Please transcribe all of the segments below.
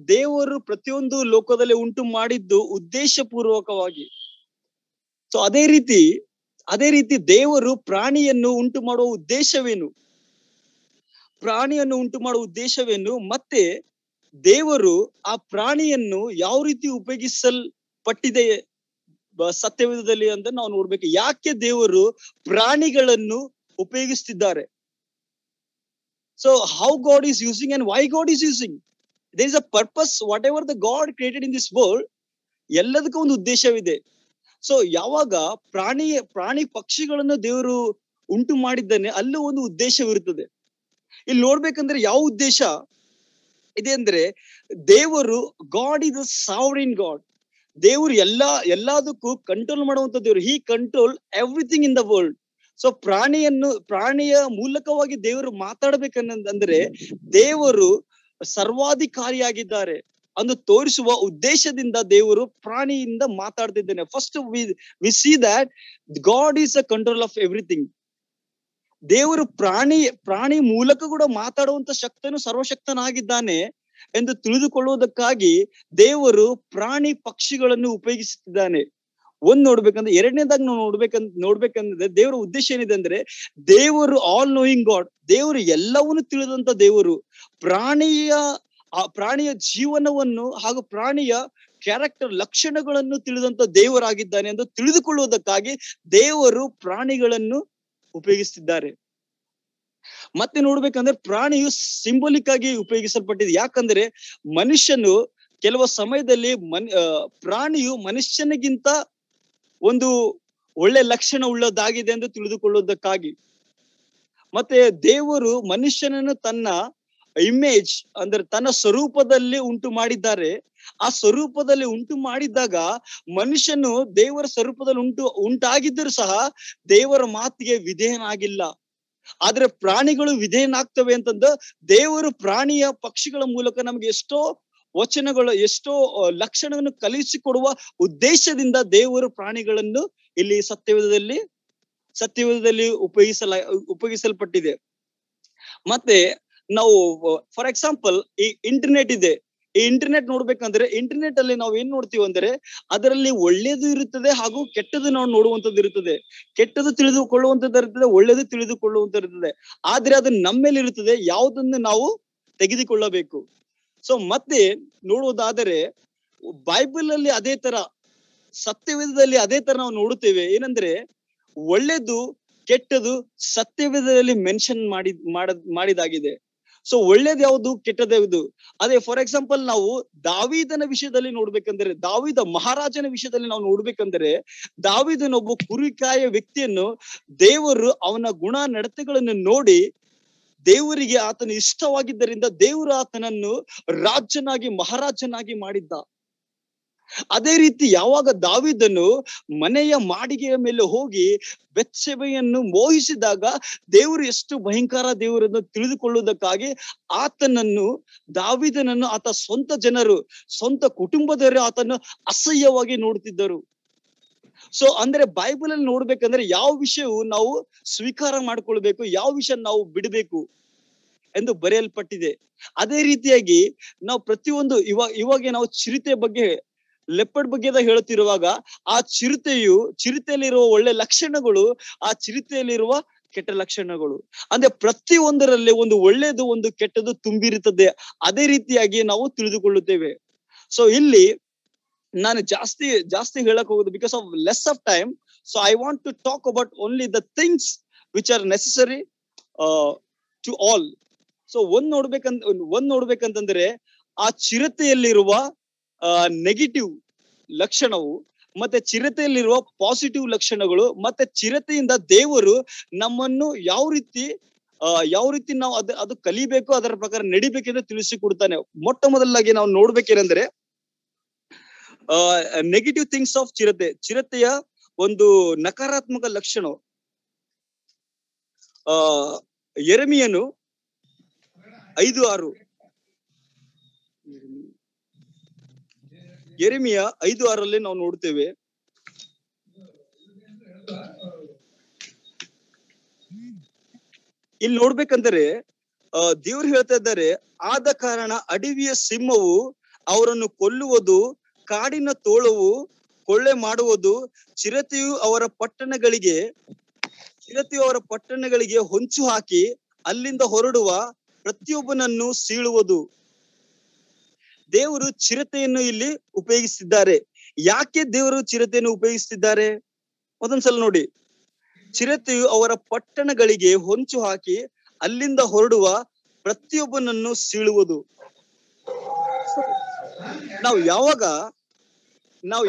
ದೇವರು ಪ್ರತಿಯೊಂದು ಲೋಕದಲ್ಲಿ ಉಂಟು ಮಾಡಿದ್ದು ಉದ್ದೇಶ ಪೂರ್ವಕವಾಗಿ. ಸೊ ಅದೇ ರೀತಿ ದೇವರು ಪ್ರಾಣಿಯನ್ನು ಉಂಟು ಮಾಡುವ ಉದ್ದೇಶವೇನು, ಪ್ರಾಣಿಯನ್ನು ಉಂಟು ಮಾಡುವ ಉದ್ದೇಶವೇನು, ಮತ್ತೆ ದೇವರು ಆ ಪ್ರಾಣಿಯನ್ನು ಯಾವ ರೀತಿ ಉಪಯೋಗಿಸಲ್ಪಟ್ಟಿದೆ ಸತ್ಯವೇದದಲ್ಲಿ ಅಂತ ನಾವು ನೋಡ್ಬೇಕು. ಯಾಕೆ ದೇವರು ಪ್ರಾಣಿಗಳನ್ನು ಉಪಯೋಗಿಸ್ತಿದ್ದಾರೆ? So how God is using and why God is using. There is a purpose. Whatever the God created in this world, ಎಲ್ಲದಕ್ಕೂ ಒಂದು ಉದ್ದೇಶವಿದೆ. ಸೊ ಯಾವಾಗ ಪ್ರಾಣಿ ಪಕ್ಷಿಗಳನ್ನು ದೇವರು ಉಂಟು ಮಾಡಿದ್ದಾನೆ, ಅಲ್ಲೂ ಒಂದು ಉದ್ದೇಶವಿರುತ್ತದೆ. ಇಲ್ಲಿ ನೋಡ್ಬೇಕಂದ್ರೆ ಯಾವ ಉದ್ದೇಶ ಇದೆ ಅಂದ್ರೆ, ದೇವರು God is a sovereign God. ದೇವರು ಎಲ್ಲದಕ್ಕೂ ಕಂಟ್ರೋಲ್ ಮಾಡುವಂತ ದೇವರು. He control everything in the world. So ಪ್ರಾಣಿಯ ಮೂಲಕವಾಗಿ ದೇವರು ಮಾತಾಡ್ಬೇಕಂದ್ರೆ ದೇವರು ಸರ್ವಾಧಿಕಾರಿಯಾಗಿದ್ದಾರೆ ಅಂದು ತೋರಿಸುವ ಉದ್ದೇಶದಿಂದ ದೇವರು ಪ್ರಾಣಿಯಿಂದ ಮಾತಾಡ್ತಿದ್ದೇನೆ. First we see that God is a control of everything. ದೇವರು ಪ್ರಾಣಿ ಮೂಲಕ ಕೂಡ ಮಾತಾಡುವಂತ ಶಕ್ತನು ಸರ್ವಶಕ್ತನಾಗಿದ್ದಾನೆ ಎಂದು ತಿಳಿದುಕೊಳ್ಳುವುದಕ್ಕಾಗಿ ದೇವರು ಪ್ರಾಣಿ ಪಕ್ಷಿಗಳನ್ನು ಉಪಯೋಗಿಸುತ್ತಿದ್ದಾನೆ. ನೋಡ್ಬೇಕಂದ್ರೆ, ಎರಡನೇದಾಗಿ ನಾವು ನೋಡ್ಬೇಕಂದ್ರೆ ದೇವರ ಉದ್ದೇಶ ಏನಿದೆ ಅಂದ್ರೆ, ದೇವರು ಆಲ್ ನೋಯಿಂಗ್ ಗಾಡ್. ದೇವರು ಎಲ್ಲವನ್ನೂ ತಿಳಿದಂತ ದೇವರು. ಪ್ರಾಣಿಯ ಜೀವನವನ್ನು ಹಾಗೂ ಪ್ರಾಣಿಯ ಕ್ಯಾರೆಕ್ಟರ್ ಲಕ್ಷಣಗಳನ್ನು ತಿಳಿದಂತ ದೇವರಾಗಿದ್ದಾನೆ ಎಂದು ತಿಳಿದುಕೊಳ್ಳುವುದಕ್ಕಾಗಿ ದೇವರು ಪ್ರಾಣಿಗಳನ್ನು ಉಪಯೋಗಿಸ್ತಿದ್ದಾರೆ. ಮತ್ತೆ ನೋಡ್ಬೇಕಂದ್ರೆ ಪ್ರಾಣಿಯು ಸಿಂಬಲಿಕ್ ಆಗಿ ಉಪಯೋಗಿಸಲ್ಪಟ್ಟಿದೆ. ಯಾಕಂದ್ರೆ ಮನುಷ್ಯನು ಕೆಲವು ಸಮಯದಲ್ಲಿ ಪ್ರಾಣಿಯು ಮನುಷ್ಯನಿಗಿಂತ ಒಂದು ಒಳ್ಳೆ ಲಕ್ಷಣ ಉಳ್ಳದಾಗಿದೆ ಎಂದು ತಿಳಿದುಕೊಳ್ಳುವುದಕ್ಕಾಗಿ. ಮತ್ತೆ ದೇವರು ಮನುಷ್ಯನನ್ನು ತನ್ನ ಇಮೇಜ್ ಅಂದ್ರೆ ತನ್ನ ಸ್ವರೂಪದಲ್ಲಿ ಉಂಟು ಮಾಡಿದ್ದಾರೆ. ಆ ಸ್ವರೂಪದಲ್ಲಿ ಉಂಟು ಮಾಡಿದಾಗ ಮನುಷ್ಯನು ದೇವರ ಸ್ವರೂಪದಲ್ಲಿ ಉಂಟಾಗಿದ್ದರೂ ಸಹ ದೇವರ ಮಾತಿಗೆ ವಿಧೇಯನಾಗಿಲ್ಲ. ಆದ್ರೆ ಪ್ರಾಣಿಗಳು ವಿಧೇಯನಾಗ್ತವೆ ಅಂತಂದು ದೇವರು ಪ್ರಾಣಿಯ ಪಕ್ಷಿಗಳ ಮೂಲಕ ನಮ್ಗೆ ಎಷ್ಟೋ ವಚನಗಳು, ಎಷ್ಟೋ ಲಕ್ಷಣವನ್ನು ಕಲಿಸಿಕೊಡುವ ಉದ್ದೇಶದಿಂದ ದೇವರು ಪ್ರಾಣಿಗಳನ್ನು ಇಲ್ಲಿ ಸತ್ಯವೇದದಲ್ಲಿ ಉಪಯೋಗಿಸಲ್ಪಟ್ಟಿದೆ. ಮತ್ತೆ ನಾವು ಫಾರ್ ಎಕ್ಸಾಂಪಲ್ ಈ ಇಂಟರ್ನೆಟ್ ಇದೆ. ಈ ಇಂಟರ್ನೆಟ್ ನೋಡ್ಬೇಕಂದ್ರೆ ಇಂಟರ್ನೆಟ್ ಅಲ್ಲಿ ನಾವು ಏನ್ ನೋಡ್ತೀವಿ ಅಂದ್ರೆ, ಅದರಲ್ಲಿ ಒಳ್ಳೇದು ಇರುತ್ತದೆ ಹಾಗೂ ಕೆಟ್ಟದ್ದು ನಾವು ನೋಡುವಂತದ್ದು ಇರುತ್ತದೆ. ಕೆಟ್ಟದ್ದು ತಿಳಿದುಕೊಳ್ಳುವಂತದ್ದು ಇರುತ್ತದೆ, ಒಳ್ಳೇದು ತಿಳಿದುಕೊಳ್ಳುವಂತ ಇರುತ್ತದೆ. ಆದ್ರೆ ಅದು ನಮ್ಮೇಲೆ ಇರುತ್ತದೆ, ಯಾವುದನ್ನು ನಾವು ತೆಗೆದುಕೊಳ್ಳಬೇಕು. ಸೊ ಮತ್ತೆ ನೋಡುವುದಾದರೆ ಬೈಬಲ್ ಅಲ್ಲಿ ಅದೇ ತರ, ಸತ್ಯವೇದದಲ್ಲಿ ಅದೇ ತರ ನಾವು ನೋಡುತ್ತೇವೆ. ಏನಂದ್ರೆ ಒಳ್ಳೇದು ಕೆಟ್ಟದು ಸತ್ಯವೇದದಲ್ಲಿ ಮೆನ್ಷನ್ ಮಾಡಿದಾಗಿದೆ. ಸೊ ಒಳ್ಳೇದು ಯಾವುದು, ಕೆಟ್ಟದ್ದು ಯಾವುದು? ಅದೇ ಫಾರ್ ಎಕ್ಸಾಂಪಲ್ ನಾವು ದಾವೀದನ ವಿಷಯದಲ್ಲಿ ನೋಡ್ಬೇಕಂದ್ರೆ, ದಾವೀದ ಮಹಾರಾಜನ ವಿಷಯದಲ್ಲಿ ನಾವು ನೋಡ್ಬೇಕಂದ್ರೆ, ದಾವೀದನೊಬ್ಬ ಕುರಿಕಾಯ ವ್ಯಕ್ತಿಯನ್ನು ದೇವರು ಅವನ ಗುಣ ನಡತೆಗಳನ್ನು ನೋಡಿ ದೇವರಿಗೆ ಆತನು ಇಷ್ಟವಾಗಿದ್ದರಿಂದ ದೇವರು ಆತನನ್ನು ಮಹಾರಾಜನಾಗಿ ಮಾಡಿದ್ದ. ಅದೇ ರೀತಿ ಯಾವಾಗ ದಾವೀದನು ಮನೆಯ ಮಾಳಿಗೆಯ ಮೇಲೆ ಹೋಗಿ ಬೆತ್ಷೆಬೆಯನ್ನು ಮೋಹಿಸಿದಾಗ ದೇವರು ಎಷ್ಟು ಭಯಂಕರ ದೇವರನ್ನು ತಿಳಿದುಕೊಳ್ಳುವುದಕ್ಕಾಗಿ ದಾವೀದನನ್ನು ಆತ ಸ್ವಂತ ಜನರು, ಸ್ವಂತ ಕುಟುಂಬದವರು ಆತನ್ನು ಅಸಹ್ಯವಾಗಿ ನೋಡುತ್ತಿದ್ದರು. ಸೊ ಅಂದ್ರೆ ಬೈಬಲ್ ಅಲ್ಲಿ ನೋಡ್ಬೇಕಂದ್ರೆ ಯಾವ ವಿಷಯವು ನಾವು ಸ್ವೀಕಾರ ಮಾಡ್ಕೊಳ್ಬೇಕು, ಯಾವ ವಿಷಯ ನಾವು ಬಿಡಬೇಕು ಎಂದು ಬರೆಯಲ್ಪಟ್ಟಿದೆ. ಅದೇ ರೀತಿಯಾಗಿ ನಾವು ಪ್ರತಿಯೊಂದು ಇವಾಗ ನಾವು ಚಿರತೆ ಬಗ್ಗೆ, ಲೆಪರ್ಡ್ ಬಗ್ಗೆ ಹೇಳುತ್ತಿರುವಾಗ ಆ ಚಿರತೆಯಲ್ಲಿರುವ ಒಳ್ಳೆ ಲಕ್ಷಣಗಳು, ಆ ಚಿರತೆಯಲ್ಲಿರುವ ಕೆಟ್ಟ ಲಕ್ಷಣಗಳು, ಅಂದ್ರೆ ಪ್ರತಿಯೊಂದರಲ್ಲಿ ಒಂದು ಒಳ್ಳೇದು ಒಂದು ಕೆಟ್ಟದ್ದು ತುಂಬಿರುತ್ತದೆ. ಅದೇ ರೀತಿಯಾಗಿ ನಾವು ತಿಳಿದುಕೊಳ್ಳುತ್ತೇವೆ. ಸೊ ಇಲ್ಲಿ ನಾನು ಜಾಸ್ತಿ ಹೇಳಕ್ ಹೋಗುದು because of less of time. So I want to talk about only the things which are necessary to all. So ಒಂದ್ ನೋಡ್ಬೇಕಂತಂದ್ರೆ ಆ ಚಿರತೆಯಲ್ಲಿರುವ ನೆಗೆಟಿವ್ ಲಕ್ಷಣವು, ಮತ್ತೆ ಚಿರತೆಯಲ್ಲಿರುವ ಪಾಸಿಟಿವ್ ಲಕ್ಷಣಗಳು, ಮತ್ತೆ ಚಿರತೆಯಿಂದ ದೇವರು ನಮ್ಮನ್ನು ಯಾವ ರೀತಿ ನಾವು ಅದು ಕಲಿಬೇಕು, ಅದರ ಪ್ರಕಾರ ನಡಿಬೇಕೆಂದು ತಿಳಿಸಿಕೊಡ್ತಾನೆ. ಮೊಟ್ಟ ಮೊದಲಾಗಿ ನಾವು ನೋಡ್ಬೇಕೇನೆಂದ್ರೆ ನೆಗೆಟಿವ್ ಥಿಂಗ್ಸ್ ಆಫ್ ಚಿರತೆಯ ಒಂದು ನಕಾರಾತ್ಮಕ ಲಕ್ಷಣ. ಯೆರೆಮೀಯನು 5:6, ಯೆರೆಮೀಯ 5:6 ನಾವು ನೋಡ್ತೇವೆ. ಇಲ್ಲಿ ನೋಡ್ಬೇಕಂದ್ರೆ ದೇವ್ರು ಹೇಳ್ತಾ ಇದ್ದಾರೆ, ಆದ ಕಾರಣ ಅಡವಿಯ ಸಿಂಹವು ಅವರನ್ನು ಕೊಲ್ಲುವುದು, ಕಾಡಿನ ತೋಳವು ಕೊಳ್ಳೆ ಮಾಡುವುದು, ಚಿರತೆಯು ಅವರ ಪಟ್ಟಣಗಳಿಗೆ ಹೊಂಚು ಹಾಕಿ ಅಲ್ಲಿಂದ ಹೊರಡುವ ಪ್ರತಿಯೊಬ್ಬನನ್ನು ಸೀಳುವುದು. ದೇವರು ಚಿರತೆಯನ್ನು ಇಲ್ಲಿ ಉಪಯೋಗಿಸಿದ್ದಾರೆ. ಯಾಕೆ ದೇವರು ಚಿರತೆಯನ್ನು ಉಪಯೋಗಿಸ್ತಿದ್ದಾರೆ? ಒಂದೊಂದ್ಸಲ ನೋಡಿ, ಚಿರತೆಯು ಅವರ ಪಟ್ಟಣಗಳಿಗೆ ಹೊಂಚು ಹಾಕಿ ಅಲ್ಲಿಂದ ಹೊರಡುವ ಪ್ರತಿಯೊಬ್ಬನನ್ನು ಸೀಳುವುದು. ನಾವು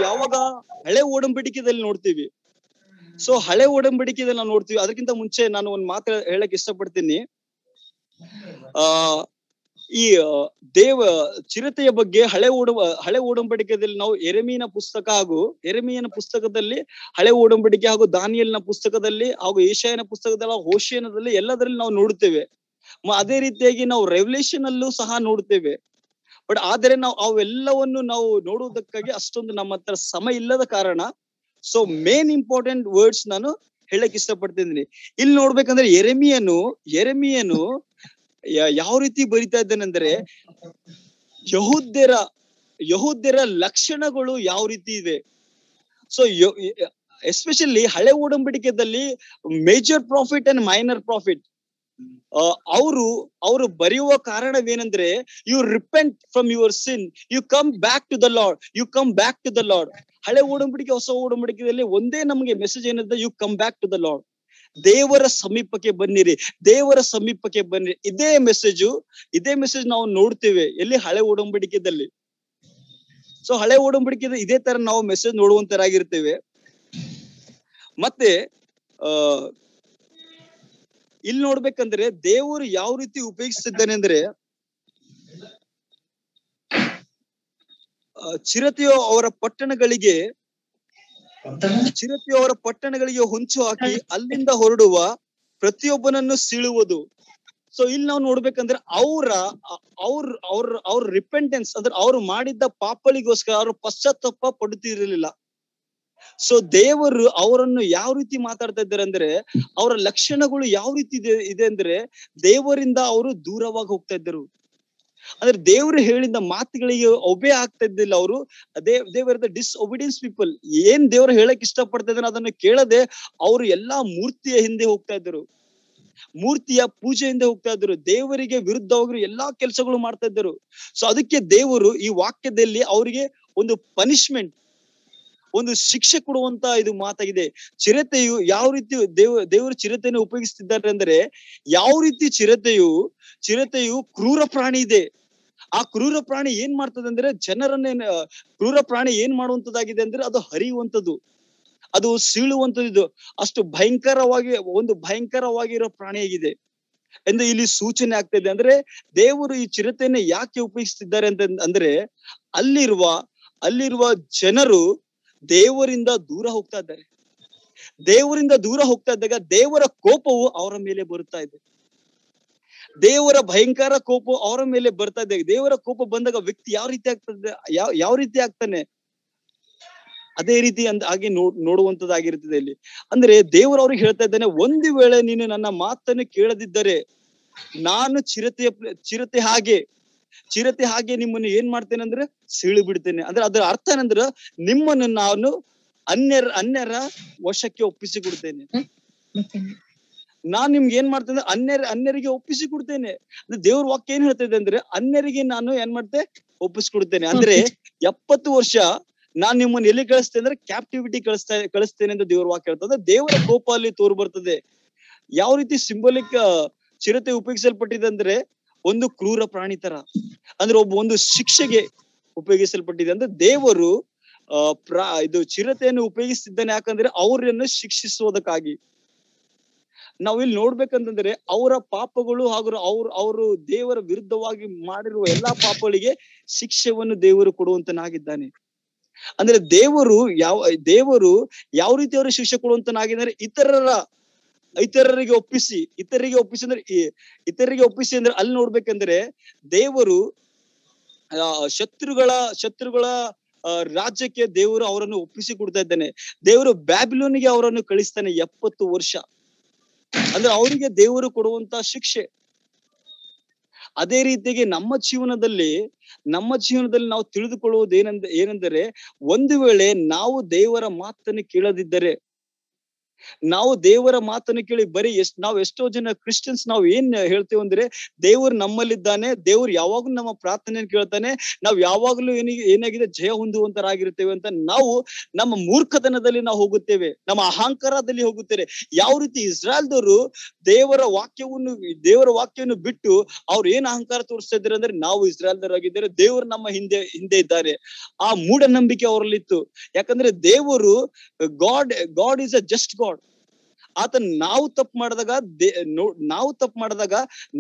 ಯಾವಾಗ ಹಳೆ ಒಡಂಬಡಿಕೆಯಲ್ಲಿ ನೋಡ್ತೀವಿ. ಸೊ ಹಳೆ ಒಡಂಬಡಿಕೆಯಲ್ಲಿ ನಾವು ನೋಡ್ತೀವಿ. ಅದಕ್ಕಿಂತ ಮುಂಚೆ ನಾನು ಒಂದು ಮಾತು ಹೇಳಕ್ ಇಷ್ಟಪಡ್ತೀನಿ. ಈ ಚಿರತೆಯ ಬಗ್ಗೆ ಹಳೆ ಒಡಂಬಡಿಕೆಯಲ್ಲಿ ನಾವು ಯೆರೆಮೀಯನ ಪುಸ್ತಕದಲ್ಲಿ ಹಳೆ ಒಡಂಬಡಿಕೆ ಹಾಗೂ ದಾನಿಯೇಲನ ಪುಸ್ತಕದಲ್ಲಿ ಹಾಗೂ ಯೆಶಾಯನ ಪುಸ್ತಕದಲ್ಲಿ ಹೋಶೇಯದಲ್ಲಿ ಎಲ್ಲದರಲ್ಲಿ ನಾವು ನೋಡುತ್ತೇವೆ. ಅದೇ ರೀತಿಯಾಗಿ ನಾವು ರೆವಲ್ಯೂಷನ್ ಅಲ್ಲೂ ಸಹ ನೋಡುತ್ತೇವೆ. ಬಟ್ ಆದರೆ ನಾವು ಅವೆಲ್ಲವನ್ನು ನಾವು ನೋಡುವುದಕ್ಕಾಗಿ ಅಷ್ಟೊಂದು ನಮ್ಮ ಹತ್ರ ಸಮಯ ಇಲ್ಲದ ಕಾರಣ ಸೊ ಮೇನ್ ಇಂಪಾರ್ಟೆಂಟ್ ವರ್ಡ್ಸ್ ನಾನು ಹೇಳಕ್ ಇಷ್ಟಪಡ್ತಿದ್ದೀನಿ. ಇಲ್ಲಿ ನೋಡ್ಬೇಕಂದ್ರೆ ಯೆರೆಮೀಯನು ಯಾವ ರೀತಿ ಬರಿತಾ ಇದ್ದಾನೆಂದ್ರೆ, ಯಹೂದ್ಯರ ಲಕ್ಷಣಗಳು ಯಾವ ರೀತಿ ಇದೆ. ಸೊ ಎಸ್ಪೆಷಲಿ ಹಳೆ ಒಡಂಬಡಿಕೆಯಲ್ಲಿ major prophet and minor prophet ಅವರು ಬರೆಯುವ ಕಾರಣವೇನೆಂದ್ರೆ, you repent from your sin, you come back to the Lord. ಹಳೆ ಒಡಂಬಡಿಕೆ ಹೊಸ ಒಡಂಬಡಿಕೆಯಲ್ಲಿ ಒಂದೇ ನಮಗೆ ಮೆಸೇಜ್ ಏನಿದೆ, you come back to the Lord. ದೇವರ ಸಮೀಪಕ್ಕೆ ಬನ್ನಿರಿ. ಇದೇ ಮೆಸೇಜ್ ನಾವು ನೋಡ್ತೇವೆ ಎಲ್ಲಿ? ಹಳೆ ಒಡಂಬಡಿಕೆಯಲ್ಲಿ. ಸೊ ಹಳೆ ಒಡಂಬಡಿಕೆ ಇದೇ ತರ ನಾವು ಮೆಸೇಜ್ ನೋಡುವಂತರಾಗಿರ್ತೇವೆ. ಮತ್ತೆ ಇಲ್ಲಿ ನೋಡ್ಬೇಕಂದ್ರೆ ದೇವರು ಯಾವ ರೀತಿ ಉಪಯೋಗಿಸ್ತಿದ್ದಾನೆ ಅಂದ್ರೆ, ಚಿರತೆಯು ಅವರ ಪಟ್ಟಣಗಳಿಗೆ ಹೊಂಚು ಹಾಕಿ ಅಲ್ಲಿಂದ ಹೊರಡುವ ಪ್ರತಿಯೊಬ್ಬನನ್ನು ಸೀಳುವುದು. ಸೊ ಇಲ್ಲಿ ನಾವು ನೋಡ್ಬೇಕಂದ್ರೆ ಅವ್ರ ರಿಪೆಂಟೆನ್ಸ್ ಅಂದ್ರೆ ಅವ್ರು ಮಾಡಿದ್ದ ಪಾಪಗಳಿಗೋಸ್ಕರ ಅವರು ಪಶ್ಚಾತ್ತಾಪ ಪಡುತ್ತಿರಲಿಲ್ಲ. ಸೊ ದೇವರು ಅವರನ್ನು ಯಾವ ರೀತಿ ಮಾತಾಡ್ತಾ ಇದ್ದಾರೆ ಅಂದ್ರೆ, ಅವರ ಲಕ್ಷಣಗಳು ಯಾವ ರೀತಿ ಇದೆ ಅಂದ್ರೆ, ದೇವರಿಂದ ಅವರು ದೂರವಾಗಿ ಹೋಗ್ತಾ ಇದ್ದರು. ಅಂದ್ರೆ ದೇವರು ಹೇಳಿದ ಮಾತುಗಳಿಗೆ ಒಬೆ ಆಗ್ತಾ ಇದ್ದಿಲ್ಲ ಅವರು. ದೇವರ್ ದ ಡಿಸ್ಒಬಿಡಿಯನ್ಸ್ ಪೀಪಲ್. ಏನ್ ದೇವರು ಹೇಳಕ್ ಇಷ್ಟಪಡ್ತಾ ಇದ್ದಾರೆ ಅದನ್ನು ಕೇಳದೆ ಅವರು ಎಲ್ಲಾ ಮೂರ್ತಿಯ ಹಿಂದೆ ಹೋಗ್ತಾ ಇದ್ದರು, ಮೂರ್ತಿಯ ಪೂಜೆ ಹಿಂದೆ ಹೋಗ್ತಾ ಇದ್ರು, ದೇವರಿಗೆ ವಿರುದ್ಧವಾಗಿ ಎಲ್ಲಾ ಕೆಲಸಗಳು ಮಾಡ್ತಾ ಇದ್ದರು. ಸೊ ಅದಕ್ಕೆ ದೇವರು ಈ ವಾಕ್ಯದಲ್ಲಿ ಅವರಿಗೆ ಒಂದು ಪನಿಷ್ಮೆಂಟ್, ಒಂದು ಶಿಕ್ಷೆ ಕೊಡುವಂತ ಇದು ಮಾತಾಗಿದೆ. ಚಿರತೆಯು ಯಾವ ರೀತಿ ದೇವರು ಚಿರತೆಯನ್ನು ಉಪಯೋಗಿಸ್ತಿದ್ದಾರೆ ಅಂದ್ರೆ, ಯಾವ ರೀತಿ ಚಿರತೆಯು ಕ್ರೂರ ಪ್ರಾಣಿ ಇದೆ. ಆ ಕ್ರೂರ ಪ್ರಾಣಿ ಏನ್ ಮಾಡ್ತದೆ ಅಂದ್ರೆ, ಕ್ರೂರ ಪ್ರಾಣಿ ಏನ್ ಮಾಡುವಂತದ್ದಾಗಿದೆ ಅಂದ್ರೆ, ಅದು ಹರಿಯುವಂತದ್ದು, ಅದು ಸೀಳುವಂತದ್ದು. ಅಷ್ಟು ಭಯಂಕರವಾಗಿರೋ ಪ್ರಾಣಿಯಾಗಿದೆ ಎಂದು ಇಲ್ಲಿ ಸೂಚನೆ ಆಗ್ತಾ ಇದೆ. ಅಂದ್ರೆ ದೇವರು ಈ ಚಿರತೆಯನ್ನು ಯಾಕೆ ಉಪಯೋಗಿಸ್ತಿದ್ದಾರೆ ಅಂದ್ರೆ, ಅಲ್ಲಿರುವ ಜನರು ದೇವರಿಂದ ದೂರ ಹೋಗ್ತಾ ಇದ್ದಾರೆ. ದೇವರಿಂದ ದೂರ ಹೋಗ್ತಾ ಇದ್ದಾಗ ದೇವರ ಕೋಪವು ಅವರ ಮೇಲೆ ಬರುತ್ತಾ ಇದೆ. ದೇವರ ಭಯಂಕರ ಕೋಪ ಅವರ ಮೇಲೆ ಬರ್ತಾ ಇದೆ. ದೇವರ ಕೋಪ ಬಂದಾಗ ವ್ಯಕ್ತಿ ಯಾವ ರೀತಿ ಆಗ್ತಾನೆ, ಅದೇ ರೀತಿ ಹಾಗೆ ನೋಡುವಂತದ್ದಾಗಿರ್ತದೆ ಇಲ್ಲಿ. ಅಂದ್ರೆ ದೇವರು ಅವ್ರಿಗೆ ಹೇಳ್ತಾ ಇದ್ದಾನೆ, ಒಂದು ವೇಳೆ ನೀನು ನನ್ನ ಮಾತನ್ನು ಕೇಳದಿದ್ದರೆ ನಾನು ಚಿರತೆ ಹಾಗೆ ನಿಮ್ಮನ್ನು ಏನ್ ಮಾಡ್ತೇನೆ ಅಂದ್ರೆ ಸೀಳು ಬಿಡ್ತೇನೆ. ಅಂದ್ರೆ ಅದರ ಅರ್ಥ ಏನಂದ್ರೆ, ನಿಮ್ಮನ್ನು ನಾನು ಅನ್ಯರ ವಶಕ್ಕೆ ಒಪ್ಪಿಸಿ ಕೊಡ್ತೇನೆ. ನಾನ್ ನಿಮ್ಗೆ ಏನ್ ಮಾಡ್ತೇನೆ, ಅನ್ಯರಿಗೆ ಒಪ್ಪಿಸಿ ಕೊಡ್ತೇನೆ. ಅಂದ್ರೆ ದೇವ್ರ ವಾಕ್ಯ ಏನ್ ಹೇಳ್ತಾ ಇದೆ ಅಂದ್ರೆ, ಅನ್ಯರಿಗೆ ನಾನು ಏನ್ ಮಾಡ್ತೆ, ಒಪ್ಪಿಸ್ಕೊಡ್ತೇನೆ. ಅಂದ್ರೆ 70 ವರ್ಷ ನಾನ್ ನಿಮ್ಮನ್ನು ಎಲ್ಲಿ ಕಳಿಸ್ತೇನೆ ಅಂದ್ರೆ ಕ್ಯಾಪ್ಟಿವಿಟಿ ಕಳಿಸ್ತೇನೆ ಅಂತ ದೇವ್ರ ವಾಕ್ಯ ಹೇಳ್ತದೆ. ದೇವರ ಕೋಪ ಅಲ್ಲಿ ತೋರ್ ಬರ್ತದೆ. ಯಾವ ರೀತಿ ಸಿಂಬಲಿಕ್ ಚಿರತೆ ಉಪಯೋಗಿಸಲ್ಪಟ್ಟಿದೆ ಅಂದ್ರೆ, ಒಂದು ಕ್ರೂರ ಪ್ರಾಣಿ ತರ, ಅಂದ್ರೆ ಒಂದು ಶಿಕ್ಷೆಗೆ ಉಪಯೋಗಿಸಲ್ಪಟ್ಟಿದೆ. ಅಂದ್ರೆ ದೇವರು ಇದು ಚಿರತೆಯನ್ನು ಉಪಯೋಗಿಸ್ತಿದ್ದಾನೆ. ಯಾಕಂದ್ರೆ ಅವರನ್ನು ಶಿಕ್ಷಿಸುವುದಕ್ಕಾಗಿ. ನಾವ್ ಇಲ್ಲಿ ನೋಡ್ಬೇಕಂತಂದ್ರೆ, ಅವರ ಪಾಪಗಳು ಹಾಗೂ ಅವರು ದೇವರ ವಿರುದ್ಧವಾಗಿ ಮಾಡಿರುವ ಎಲ್ಲಾ ಪಾಪಗಳಿಗೆ ಶಿಕ್ಷೆಯನ್ನು ದೇವರು ಕೊಡುವಂತನಾಗಿದ್ದಾನೆ. ಅಂದ್ರೆ ದೇವರು ಯಾವ ರೀತಿ ಅವರು ಶಿಕ್ಷೆ ಕೊಡುವಂತನಾಗಿದ್ದಾರೆ, ಇತರರಿಗೆ ಒಪ್ಪಿಸಿ ಅಂದ್ರೆ ಅಲ್ಲಿ ನೋಡ್ಬೇಕಂದ್ರೆ, ದೇವರು ಶತ್ರುಗಳ ರಾಜ್ಯಕ್ಕೆ ದೇವರು ಅವರನ್ನು ಒಪ್ಪಿಸಿ ಕೊಡ್ತಾ ಇದ್ದಾನೆ. ದೇವರು ಬ್ಯಾಬಿಲೋನಿಗೆ ಅವರನ್ನು ಕಳಿಸ್ತಾನೆ 70 ವರ್ಷ. ಅಂದ್ರೆ ಅವರಿಗೆ ದೇವರು ಕೊಡುವಂತ ಶಿಕ್ಷೆ. ಅದೇ ರೀತಿಯಾಗಿ ನಮ್ಮ ಜೀವನದಲ್ಲಿ ನಮ್ಮ ಜೀವನದಲ್ಲಿ ನಾವು ತಿಳಿದುಕೊಳ್ಳುವುದು ಏನೆಂದರೆ ಒಂದು ವೇಳೆ ನಾವು ದೇವರ ಮಾತನ್ನು ಕೇಳದಿದ್ದರೆ, ನಾವು ದೇವರ ಮಾತನ್ನು ಕೇಳಿ ಬರೀ ನಾವು ಎಷ್ಟೋ ಜನ ಕ್ರಿಶ್ಚಿಯನ್ಸ್ ನಾವು ಏನ್ ಹೇಳ್ತೇವೆ ಅಂದ್ರೆ ದೇವರು ನಮ್ಮಲ್ಲಿದ್ದಾನೆ, ದೇವ್ರು ಯಾವಾಗ್ಲೂ ನಮ್ಮ ಪ್ರಾರ್ಥನೆಯನ್ನು ಕೇಳ್ತಾನೆ, ನಾವು ಯಾವಾಗ್ಲೂ ಏನಾಗಿದೆ ಜಯ ಹೊಂದುವಂತರಾಗಿರ್ತೇವೆ ಅಂತ ನಾವು ನಮ್ಮ ಮೂರ್ಖತನದಲ್ಲಿ ನಾವು ಹೋಗುತ್ತೇವೆ, ನಮ್ಮ ಅಹಂಕಾರದಲ್ಲಿ ಹೋಗುತ್ತೇವೆ. ಯಾವ ರೀತಿ ಇಸ್ರಾಯೇಲ್ದವರು ದೇವರ ವಾಕ್ಯವನ್ನು ಬಿಟ್ಟು ಅವ್ರು ಏನ್ ಅಹಂಕಾರ ತೋರಿಸ್ತಾ ಇದ್ದಾರೆ ಅಂದ್ರೆ ನಾವು ಇಸ್ರಾಯೇಲ್ದವರಾಗಿದ್ದಾರೆ, ದೇವರು ನಮ್ಮ ಹಿಂದೆ ಇದ್ದಾರೆ. ಆ ಮೂಢನಂಬಿಕೆ ಅವರಲ್ಲಿತ್ತು. ಯಾಕಂದ್ರೆ ದೇವರು God is a just god. ಆತ ನಾವು ತಪ್ಪು ಮಾಡಿದಾಗ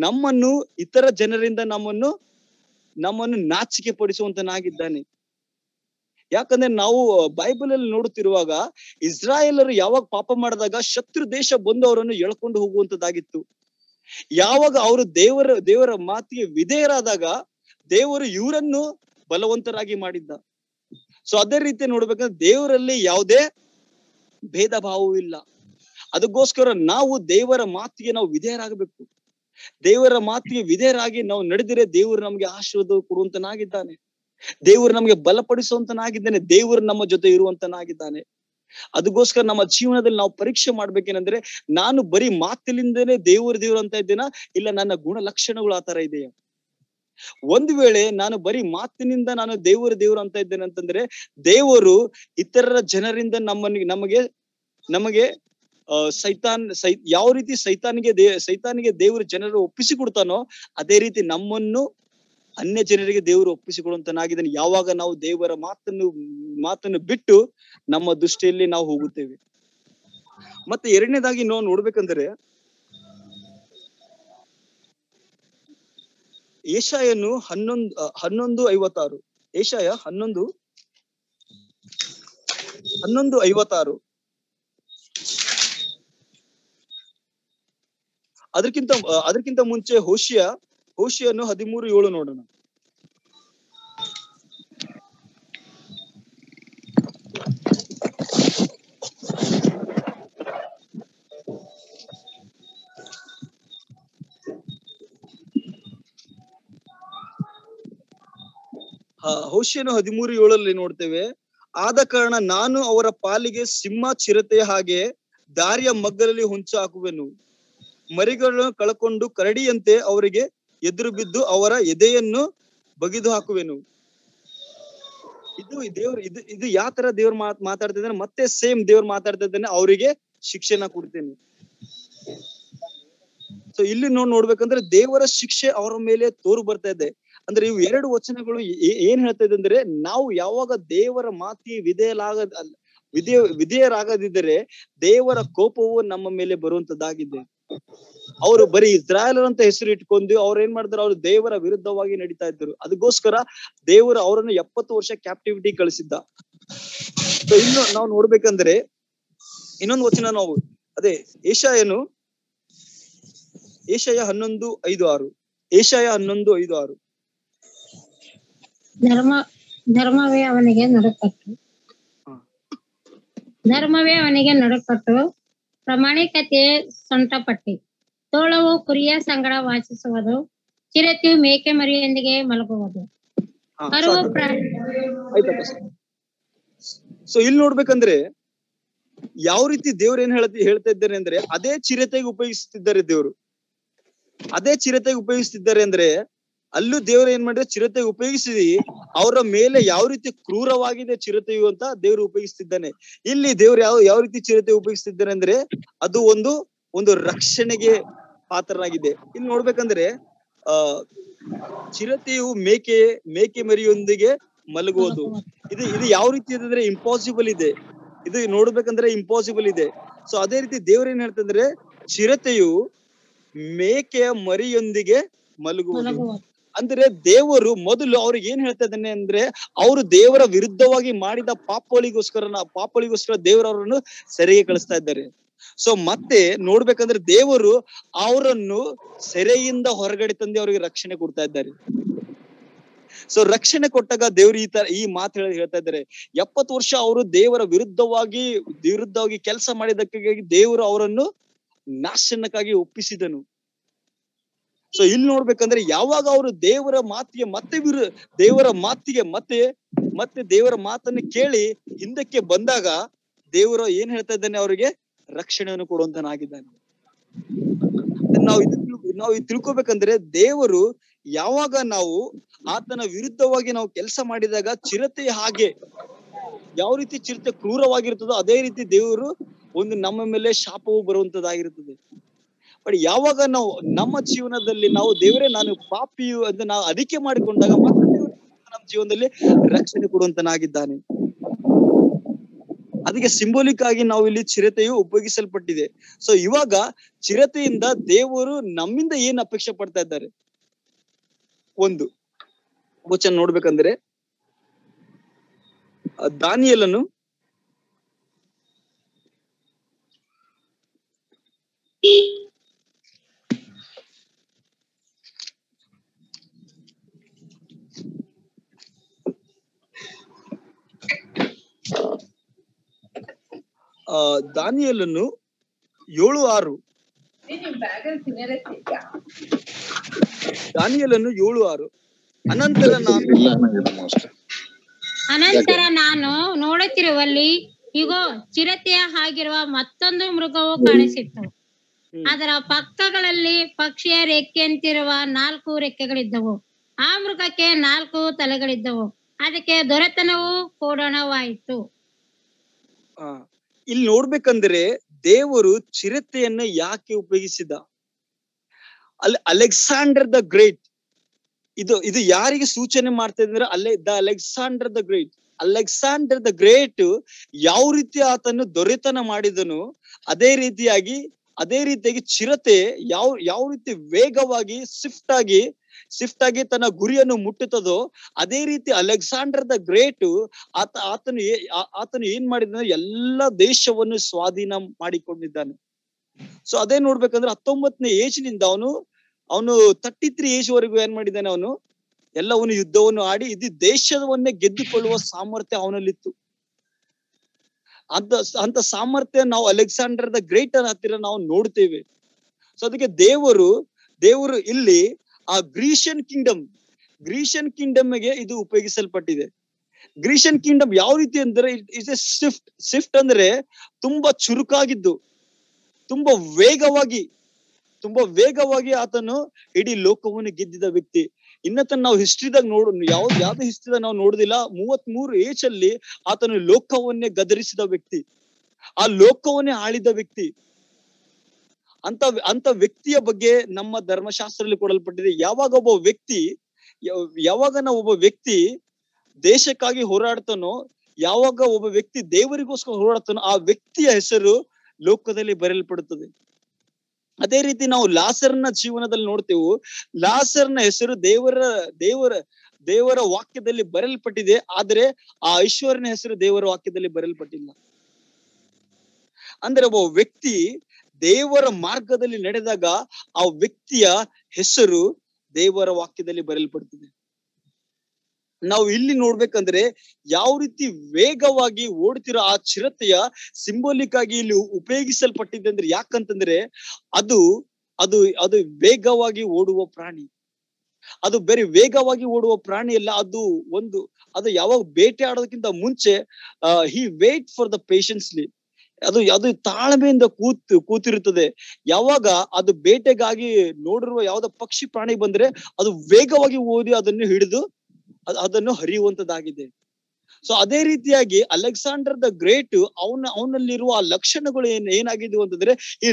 ನಮ್ಮನ್ನು ಇತರ ಜನರಿಂದ ನಮ್ಮನ್ನು ನಾಚಿಕೆ ಪಡಿಸುವಂತನಾಗಿದ್ದಾನೆ. ಯಾಕಂದ್ರೆ ನಾವು ಬೈಬಲ್ ಅಲ್ಲಿ ನೋಡುತ್ತಿರುವಾಗ ಇಸ್ರಾಯೇಲರು ಯಾವಾಗ ಪಾಪ ಮಾಡಿದಾಗ ಶತ್ರು ದೇಶ ಬಂದು ಅವರನ್ನು ಎಳ್ಕೊಂಡು ಹೋಗುವಂತದ್ದಾಗಿತ್ತು. ಯಾವಾಗ ಅವರು ದೇವರ ಮಾತಿಗೆ ವಿಧೇಯರಾದಾಗ ದೇವರು ಇವರನ್ನು ಬಲವಂತರಾಗಿ ಮಾಡಿದ್ದ. ಸೊ ಅದೇ ರೀತಿ ನೋಡ್ಬೇಕಂದ್ರೆ ದೇವರಲ್ಲಿ ಯಾವುದೇ ಭೇದ ಭಾವವೂ ಇಲ್ಲ. ಅದಕ್ಕೋಸ್ಕರ ನಾವು ದೇವರ ಮಾತಿಗೆ ನಾವು ವಿಧೇಯರಾಗಬೇಕು. ದೇವರ ಮಾತಿಗೆ ವಿಧೇಯರಾಗಿ ನಾವು ನಡೆದಿರೆ ದೇವರು ನಮ್ಗೆ ಆಶೀರ್ವಾದ ಕೊಡುವಂತನಾಗಿದ್ದಾನೆ, ದೇವರು ನಮ್ಗೆ ಬಲಪಡಿಸುವಂತನಾಗಿದ್ದಾನೆ, ದೇವರು ನಮ್ಮ ಜೊತೆ ಇರುವಂತನಾಗಿದ್ದಾನೆ. ಅದಕ್ಕೋಸ್ಕರ ನಮ್ಮ ಜೀವನದಲ್ಲಿ ನಾವು ಪರೀಕ್ಷೆ ಮಾಡ್ಬೇಕೇನಂದ್ರೆ ನಾನು ಬರೀ ಮಾತಿನಿಂದನೇ ದೇವರು ಅಂತ ಇದ್ದೇನಾ, ಇಲ್ಲ ನನ್ನ ಗುಣ ಲಕ್ಷಣಗಳು ಆತರ ಇದೆಯಾ? ಒಂದು ವೇಳೆ ನಾನು ಬರೀ ಮಾತಿನಿಂದ ನಾನು ದೇವರು ಅಂತ ಇದ್ದೇನೆ ಅಂತಂದ್ರೆ ದೇವರು ಇತರರ ಜನರಿಂದ ನಮಗೆ ಯಾವ ರೀತಿ ಸೈತಾನಿಗೆ ದೇವರು ಜನರು ಒಪ್ಪಿಸಿಕೊಡ್ತಾನೋ ಅದೇ ರೀತಿ ನಮ್ಮನ್ನು ಅನ್ಯ ಜನರಿಗೆ ದೇವರು ಒಪ್ಪಿಸಿಕೊಡುವಂತನಾಗಿದ್ದಾನೆ. ಯಾವಾಗ ನಾವು ದೇವರ ಮಾತನ್ನು ಬಿಟ್ಟು ನಮ್ಮ ದೃಷ್ಟಿಯಲ್ಲಿ ನಾವು ಹೋಗುತ್ತೇವೆ. ಮತ್ತೆ ಎರಡನೇದಾಗಿ ನಾವು ನೋಡ್ಬೇಕಂದ್ರೆ ಯೆಶಾಯನು 11:56. ಯೆಶಾಯ 11:56. ಅದಕ್ಕಿಂತ ಮುಂಚೆ ಹೋಶಿಯನು 13:7 ನೋಡೋಣ. ಹೋಶಿಯನು 13:7 ನೋಡ್ತೇವೆ. ಆದ ಕಾರಣ ನಾನು ಅವರ ಪಾಲಿಗೆ ಸಿಂಹ ಚಿರತೆಯ ಹಾಗೆ ದಾರಿಯ ಮಗ್ಗಲಲ್ಲಿ ಹೊಂಚು ಹಾಕುವೆನು, ಮರಿಗಳನ್ನು ಕಳಕೊಂಡು ಕರಡಿಯಂತೆ ಅವರಿಗೆ ಎದುರು ಬಿದ್ದು ಅವರ ಎದೆಯನ್ನು ಬಗಿದು ಹಾಕುವೆನು. ಇದು ಯಾವ ತರ ದೇವ್ರು ಮಾತಾಡ್ತಾ ಇದ್ದಾನೆ, ಮತ್ತೆ ಸೇಮ್ ದೇವ್ರು ಮಾತಾಡ್ತಾ ಇದ್ದಾನೆ, ಅವರಿಗೆ ಶಿಕ್ಷೆನ ಕೊಡ್ತೇನೆ. ಸೊ ಇಲ್ಲಿ ನೋಡ್ಬೇಕಂದ್ರೆ ದೇವರ ಶಿಕ್ಷೆ ಅವರ ಮೇಲೆ ತೋರು ಬರ್ತಾ ಇದೆ. ಅಂದ್ರೆ ಇವು ಎರಡು ವಚನಗಳು ಏನ್ ಹೇಳ್ತಾ ಇದೆ ಅಂದ್ರೆ ನಾವು ಯಾವಾಗ ದೇವರ ಮಾತಿಗೆ ವಿಧೇಯರಾಗದಿದ್ದರೆ ದೇವರ ಕೋಪವು ನಮ್ಮ ಮೇಲೆ ಬರುವಂತದ್ದಾಗಿದೆ. ಅವರು ಬರೀ ಇಸ್ರಾಯೇಲರ್ ಅಂತ ಹೆಸರು ಇಟ್ಕೊಂಡು ಅವ್ರು ಏನ್ ಮಾಡಿದ್ರು, ಅವ್ರು ದೇವರ ವಿರುದ್ಧವಾಗಿ ನಡೀತಾ ಇದ್ರು. ಅದಕ್ಕೋಸ್ಕರ ದೇವರು ಅವರನ್ನು 70 ವರ್ಷ ಕ್ಯಾಪ್ಟಿವಿಟಿ ಕಳಿಸಿದ್ದ. ಇನ್ನು ನಾವು ನೋಡ್ಬೇಕಂದ್ರೆ ಇನ್ನೊಂದು ವಚನ ನಾವು ಅದೇ ಯೆಶಾಯ 11:5-6. ಯೆಶಾಯ 11:5-6. ಧರ್ಮವೇ ಅವನಿಗೆ ನಡುಕಟ್ಟು, ಪ್ರಾಮಾಣಿಕತೆ ಸೊಂಟಪಟ್ಟಿ. ತೋಳವು ಕುರಿಯ ಸಂಗಡ ವಾಸಿಸುವುದು, ಚಿರತೆಯು ಮೇಕೆ ಮರಿಯೊಂದಿಗೆ ಮಲಗುವುದು. ಸೊ ಇಲ್ಲಿ ನೋಡ್ಬೇಕಂದ್ರೆ ಯಾವ ರೀತಿ ದೇವ್ರು ಏನ್ ಹೇಳ್ತಾ ಇದ್ದಾರೆ ಅಂದ್ರೆ ಅದೇ ಚಿರತೆಗೆ ಉಪಯೋಗಿಸ್ತಿದ್ದಾರೆ ಅಂದ್ರೆ ಅಲ್ಲೂ ದೇವ್ರು ಏನ್ ಮಾಡಿದ್ರೆ ಚಿರತೆ ಉಪಯೋಗಿಸಿ ಅವರ ಮೇಲೆ ಯಾವ ರೀತಿ ಕ್ರೂರವಾಗಿದೆ ಚಿರತೆಯು ಅಂತ ದೇವ್ರು ಉಪಯೋಗಿಸ್ತಿದ್ದಾನೆ. ಇಲ್ಲಿ ದೇವ್ರು ಯಾವ ರೀತಿ ಚಿರತೆ ಉಪಯೋಗಿಸ್ತಿದ್ದಾರೆ ಅಂದ್ರೆ ಅದು ಒಂದು ರಕ್ಷಣೆಗೆ ಪಾತ್ರನಾಗಿದೆ. ಇಲ್ಲಿ ನೋಡ್ಬೇಕಂದ್ರೆ ಚಿರತೆಯು ಮೇಕೆ ಮರಿಯೊಂದಿಗೆ ಮಲಗುವುದು, ಇದು ಯಾವ ರೀತಿ ಇದೆ ಅಂದ್ರೆ ಇಂಪಾಸಿಬಲ್ ಇದೆ. ಇದು ನೋಡ್ಬೇಕಂದ್ರೆ ಇಂಪಾಸಿಬಲ್ ಇದೆ. ಸೊ ಅದೇ ರೀತಿ ದೇವ್ರ ಏನ್ ಹೇಳ್ತಂದ್ರೆ ಚಿರತೆಯು ಮೇಕೆಯ ಮರಿಯೊಂದಿಗೆ ಮಲಗುವುದು. ಅಂದ್ರೆ ದೇವರು ಮೊದಲು ಅವ್ರಿಗೆ ಏನ್ ಹೇಳ್ತಾ ಇದ್ದಾನೆ ಅಂದ್ರೆ ಅವರು ದೇವರ ವಿರುದ್ಧವಾಗಿ ಮಾಡಿದ ಪಾಪಗಳಿಗೋಸ್ಕರ ದೇವರು ಅವರನ್ನು ಸೆರೆಗೆ ಕಳಿಸ್ತಾ ಇದ್ದಾರೆ. ಸೊ ಮತ್ತೆ ನೋಡ್ಬೇಕಂದ್ರೆ ದೇವರು ಅವರನ್ನು ಸೆರೆಯಿಂದ ಹೊರಗಡೆ ತಂದು ಅವರಿಗೆ ರಕ್ಷಣೆ ಕೊಡ್ತಾ ಇದ್ದಾರೆ. ಸೊ ರಕ್ಷಣೆ ಕೊಟ್ಟಾಗ ದೇವರು ಈ ಮಾತು ಹೇಳ್ತಾ ಇದ್ದಾರೆ, 70 ವರ್ಷ ಅವರು ದೇವರ ವಿರುದ್ಧವಾಗಿ ಕೆಲಸ ಮಾಡಿದ್ದಕ್ಕಾಗಿ ದೇವರು ಅವರನ್ನು ನಾಶನಕ್ಕಾಗಿ ಒಪ್ಪಿಸಿದನು. ಸೊ ಇಲ್ಲಿ ನೋಡ್ಬೇಕಂದ್ರೆ ಯಾವಾಗ ಅವರು ದೇವರ ಮಾತಿಗೆ ದೇವರ ಮಾತಿಗೆ ಮತ್ತೆ ದೇವರ ಮಾತನ್ನು ಕೇಳಿ ಹಿಂದಕ್ಕೆ ಬಂದಾಗ ದೇವರು ಏನ್ ಹೇಳ್ತಾ ಇದ್ದಾನೆ, ಅವರಿಗೆ ರಕ್ಷಣೆಯನ್ನು ಕೊಡುವಂತನಾಗಿದ್ದಾನೆ. ನಾವು ತಿಳ್ಕೊಬೇಕಂದ್ರೆ ದೇವರು ಯಾವಾಗ ನಾವು ಆತನ ವಿರುದ್ಧವಾಗಿ ನಾವು ಕೆಲಸ ಮಾಡಿದಾಗ ಚಿರತೆ ಹಾಗೆ ಯಾವ ರೀತಿ ಚಿರತೆ ಕ್ರೂರವಾಗಿರ್ತದೋ ಅದೇ ರೀತಿ ದೇವರು ಒಂದು ನಮ್ಮ ಮೇಲೆ ಶಾಪವು ಬರುವಂತದ್ದಾಗಿರುತ್ತದೆ. ಬಟ್ ಯಾವಾಗ ನಾವು ನಮ್ಮ ಜೀವನದಲ್ಲಿ ನಾವು ದೇವರೇ ನಾನು ಪಾಪಿಯು ಅಂತ ನಾವು ಅರಿಕೆ ಮಾಡಿಕೊಂಡಾಗ ಮತ್ತೆ ದೇವರು ನಮ್ಮ ಜೀವನದಲ್ಲಿ ರಕ್ಷಣೆ ಕೊಡುವಂತನಾಗಿದ್ದಾನೆ. ಅದಕ್ಕೆ ಸಿಂಬೋಲಿಕ್ ಆಗಿ ನಾವು ಇಲ್ಲಿ ಚಿರತೆಯು ಉಪಯೋಗಿಸಲ್ಪಟ್ಟಿದೆ. ಸೊ ಇವಾಗ ಚಿರತೆಯಿಂದ ದೇವರು ನಮ್ಮಿಂದ ಏನ್ ಅಪೇಕ್ಷೆ ಪಡ್ತಾ ಇದ್ದಾರೆ, ಒಂದು ವಚನ ನೋಡ್ಬೇಕಂದ್ರೆ ದಾನಿಯೇಲನು ದಾನಿಯೇಲನು 7:6 ದಾನಿಯೇಲನು 7:6 ಅನಂತರ ನಾನು ನೋಡುತ್ತಿರುವಲ್ಲಿ ಇಗೋ ಚಿರತೆಯ ಹಾಗಿರುವ ಮತ್ತೊಂದು ಮೃಗವು ಕಾಣಿಸಿತ್ತು. ಅದರ ಪಕ್ಕಗಳಲ್ಲಿ ಪಕ್ಷಿಯ ರೆಕ್ಕೆಯಂತಿರುವ 4 ರೆಕ್ಕೆಗಳಿದ್ದವು. ಆ ಮೃಗಕ್ಕೆ 4 ತಲೆಗಳಿದ್ದವು. ಅದಕ್ಕೆ ದೊರೆತನವು ಕೋಡಣವಾಯಿತು. ಇಲ್ಲಿ ನೋಡ್ಬೇಕಂದ್ರೆ ದೇವರು ಚಿರತೆಯನ್ನು ಯಾಕೆ ಉಪಯೋಗಿಸಿದ? ಅಲ್ಲಿ ಅಲೆಕ್ಸಾಂಡರ್ ದ ಗ್ರೇಟ್ ಇದು ಯಾರಿಗೆ ಸೂಚನೆ ಮಾಡ್ತಾ ಇದ್ರೆ ಅಲೆಕ್ಸಾಂಡರ್ ದ ಗ್ರೇಟ್ ಯಾವ ರೀತಿ ಆತನು ದೊರೆತನ ಮಾಡಿದನು, ಅದೇ ರೀತಿಯಾಗಿ ಚಿರತೆ ಯಾವ ರೀತಿ ವೇಗವಾಗಿ ಸ್ವಿಫ್ಟ್ ಆಗಿ ತನ್ನ ಗುರಿಯನ್ನು ಮುಟ್ಟುತ್ತದೋ ಅದೇ ರೀತಿ ಅಲೆಕ್ಸಾಂಡರ್ ದ ಗ್ರೇಟ್ ಆತನು ಏನ್ ಮಾಡಿದ ಎಲ್ಲ ದೇಶವನ್ನು ಸ್ವಾಧೀನ ಮಾಡಿಕೊಂಡಿದ್ದಾನೆ. ಸೊ ಅದೇ ನೋಡ್ಬೇಕಂದ್ರೆ 19ನೇ ಏಜ್ನಿಂದ ಅವನು 33 ಏಜ್ ವರೆಗೂ ಏನ್ ಮಾಡಿದ್ದಾನೆ, ಅವನು ಯುದ್ಧವನ್ನು ಆಡಿ ಇದು ದೇಶವನ್ನೇ ಗೆದ್ದುಕೊಳ್ಳುವ ಸಾಮರ್ಥ್ಯ ಅವನಲ್ಲಿತ್ತು. ಅಂತ ಸಾಮರ್ಥ್ಯ ನಾವು ಅಲೆಕ್ಸಾಂಡರ್ ದ ಗ್ರೇಟ್ ಹತ್ತಿರ ನಾವು ನೋಡ್ತೇವೆ. ಸೊ ಅದಕ್ಕೆ ದೇವರು ಇಲ್ಲಿ ಆ ಗ್ರೀಷಿಯನ್ ಕಿಂಗ್ಡಮ್ಗೆ ಇದು ಉಪಯೋಗಿಸಲ್ಪಟ್ಟಿದೆ. ಗ್ರೀಷಿಯನ್ ಕಿಂಗ್ಡಮ್ ಯಾವ ರೀತಿ ಅಂದ್ರೆ ಇಟ್ ಇಸ್ ಸ್ವಿಫ್ಟ್ ಅಂದ್ರೆ ತುಂಬಾ ಚುರುಕಾಗಿದ್ದು, ತುಂಬಾ ವೇಗವಾಗಿ ಆತನು ಇಡೀ ಲೋಕವನ್ನು ಗೆದ್ದಿದ ವ್ಯಕ್ತಿ. ಇನ್ನತನ ನಾವು ಹಿಸ್ಟ್ರಿದಾಗ ಯಾವ್ದು ಹಿಸ್ಟ್ರಿದಾಗ ನಾವು ನೋಡುದಿಲ್ಲ. 33 ಏಜ್ ಅಲ್ಲಿ ಆತನು ಲೋಕವನ್ನೇ ಗದರಿಸಿದ ವ್ಯಕ್ತಿ, ಆ ಲೋಕವನ್ನೇ ಆಳಿದ ವ್ಯಕ್ತಿ. ಅಂತ ವ್ಯಕ್ತಿಯ ಬಗ್ಗೆ ನಮ್ಮ ಧರ್ಮಶಾಸ್ತ್ರದಲ್ಲಿ ಕೊಡಲ್ಪಟ್ಟಿದೆ. ಯಾವಾಗ ಒಬ್ಬ ವ್ಯಕ್ತಿ ದೇಶಕ್ಕಾಗಿ ಹೋರಾಡ್ತಾನೋ, ಯಾವಾಗ ಒಬ್ಬ ವ್ಯಕ್ತಿ ದೇವರಿಗೋಸ್ಕರ ಹೋರಾಡ್ತಾನೋ ಆ ವ್ಯಕ್ತಿಯ ಹೆಸರು ಲೋಕದಲ್ಲಿ ಬರೆಯಲ್ಪಡುತ್ತದೆ. ಅದೇ ರೀತಿ ನಾವು ಲಾಸರ್ನ ಜೀವನದಲ್ಲಿ ನೋಡ್ತೇವೆ. ಲಾಸರ್ನ ಹೆಸರು ದೇವರ ವಾಕ್ಯದಲ್ಲಿ ಬರೆಯಲ್ಪಟ್ಟಿದೆ, ಆದ್ರೆ ಆ ಐಶ್ವರ್ಯನ ಹೆಸರು ದೇವರ ವಾಕ್ಯದಲ್ಲಿ ಬರೆಯಲ್ಪಟ್ಟಿಲ್ಲ. ಅಂದ್ರೆ ಒಬ್ಬ ವ್ಯಕ್ತಿ ದೇವರ ಮಾರ್ಗದಲ್ಲಿ ನಡೆದಾಗ ಆ ವ್ಯಕ್ತಿಯ ಹೆಸರು ದೇವರ ವಾಕ್ಯದಲ್ಲಿ ಬರೆಯಲ್ಪಡ್ತದೆ. ನಾವು ಇಲ್ಲಿ ನೋಡ್ಬೇಕಂದ್ರೆ ಯಾವ ರೀತಿ ವೇಗವಾಗಿ ಓಡ್ತಿರೋ ಆ ಚಿರತೆಯ ಸಿಂಬೋಲಿಕ್ ಆಗಿ ಇಲ್ಲಿ ಉಪಯೋಗಿಸಲ್ಪಟ್ಟಿದೆ ಅಂದ್ರೆ ಯಾಕಂತಂದ್ರೆ ಅದು ವೇಗವಾಗಿ ಓಡುವ ಪ್ರಾಣಿ. ಅದು ಬೇರೆ ವೇಗವಾಗಿ ಓಡುವ ಪ್ರಾಣಿ ಅಲ್ಲ. ಅದು ಯಾವಾಗ ಬೇಟೆ ಆಡೋದಕ್ಕಿಂತ ಮುಂಚೆ ಹಿ ವೇಟ್ ಫಾರ್ ದ ಪೇಷನ್ಸ್ಲಿ, ಅದು ತಾಳ್ಮೆಯಿಂದ ಕೂತಿರುತ್ತದೆ. ಯಾವಾಗ ಅದು ಬೇಟೆಗಾಗಿ ನೋಡಿರುವ ಯಾವ್ದೋ ಪಕ್ಷಿ ಪ್ರಾಣಿ ಬಂದ್ರೆ ಅದು ವೇಗವಾಗಿ ಓದಿ ಅದನ್ನು ಹಿಡಿದು ಅದನ್ನು ಹರಿಯುವಂತದ್ದಾಗಿದೆ. ಸೊ ಅದೇ ರೀತಿಯಾಗಿ ಅಲೆಕ್ಸಾಂಡರ್ ದ ಗ್ರೇಟ್ ಅವನಲ್ಲಿರುವ ಆ ಲಕ್ಷಣಗಳು ಏನಾಗಿದ್ವು ಅಂತಂದ್ರೆ ಈ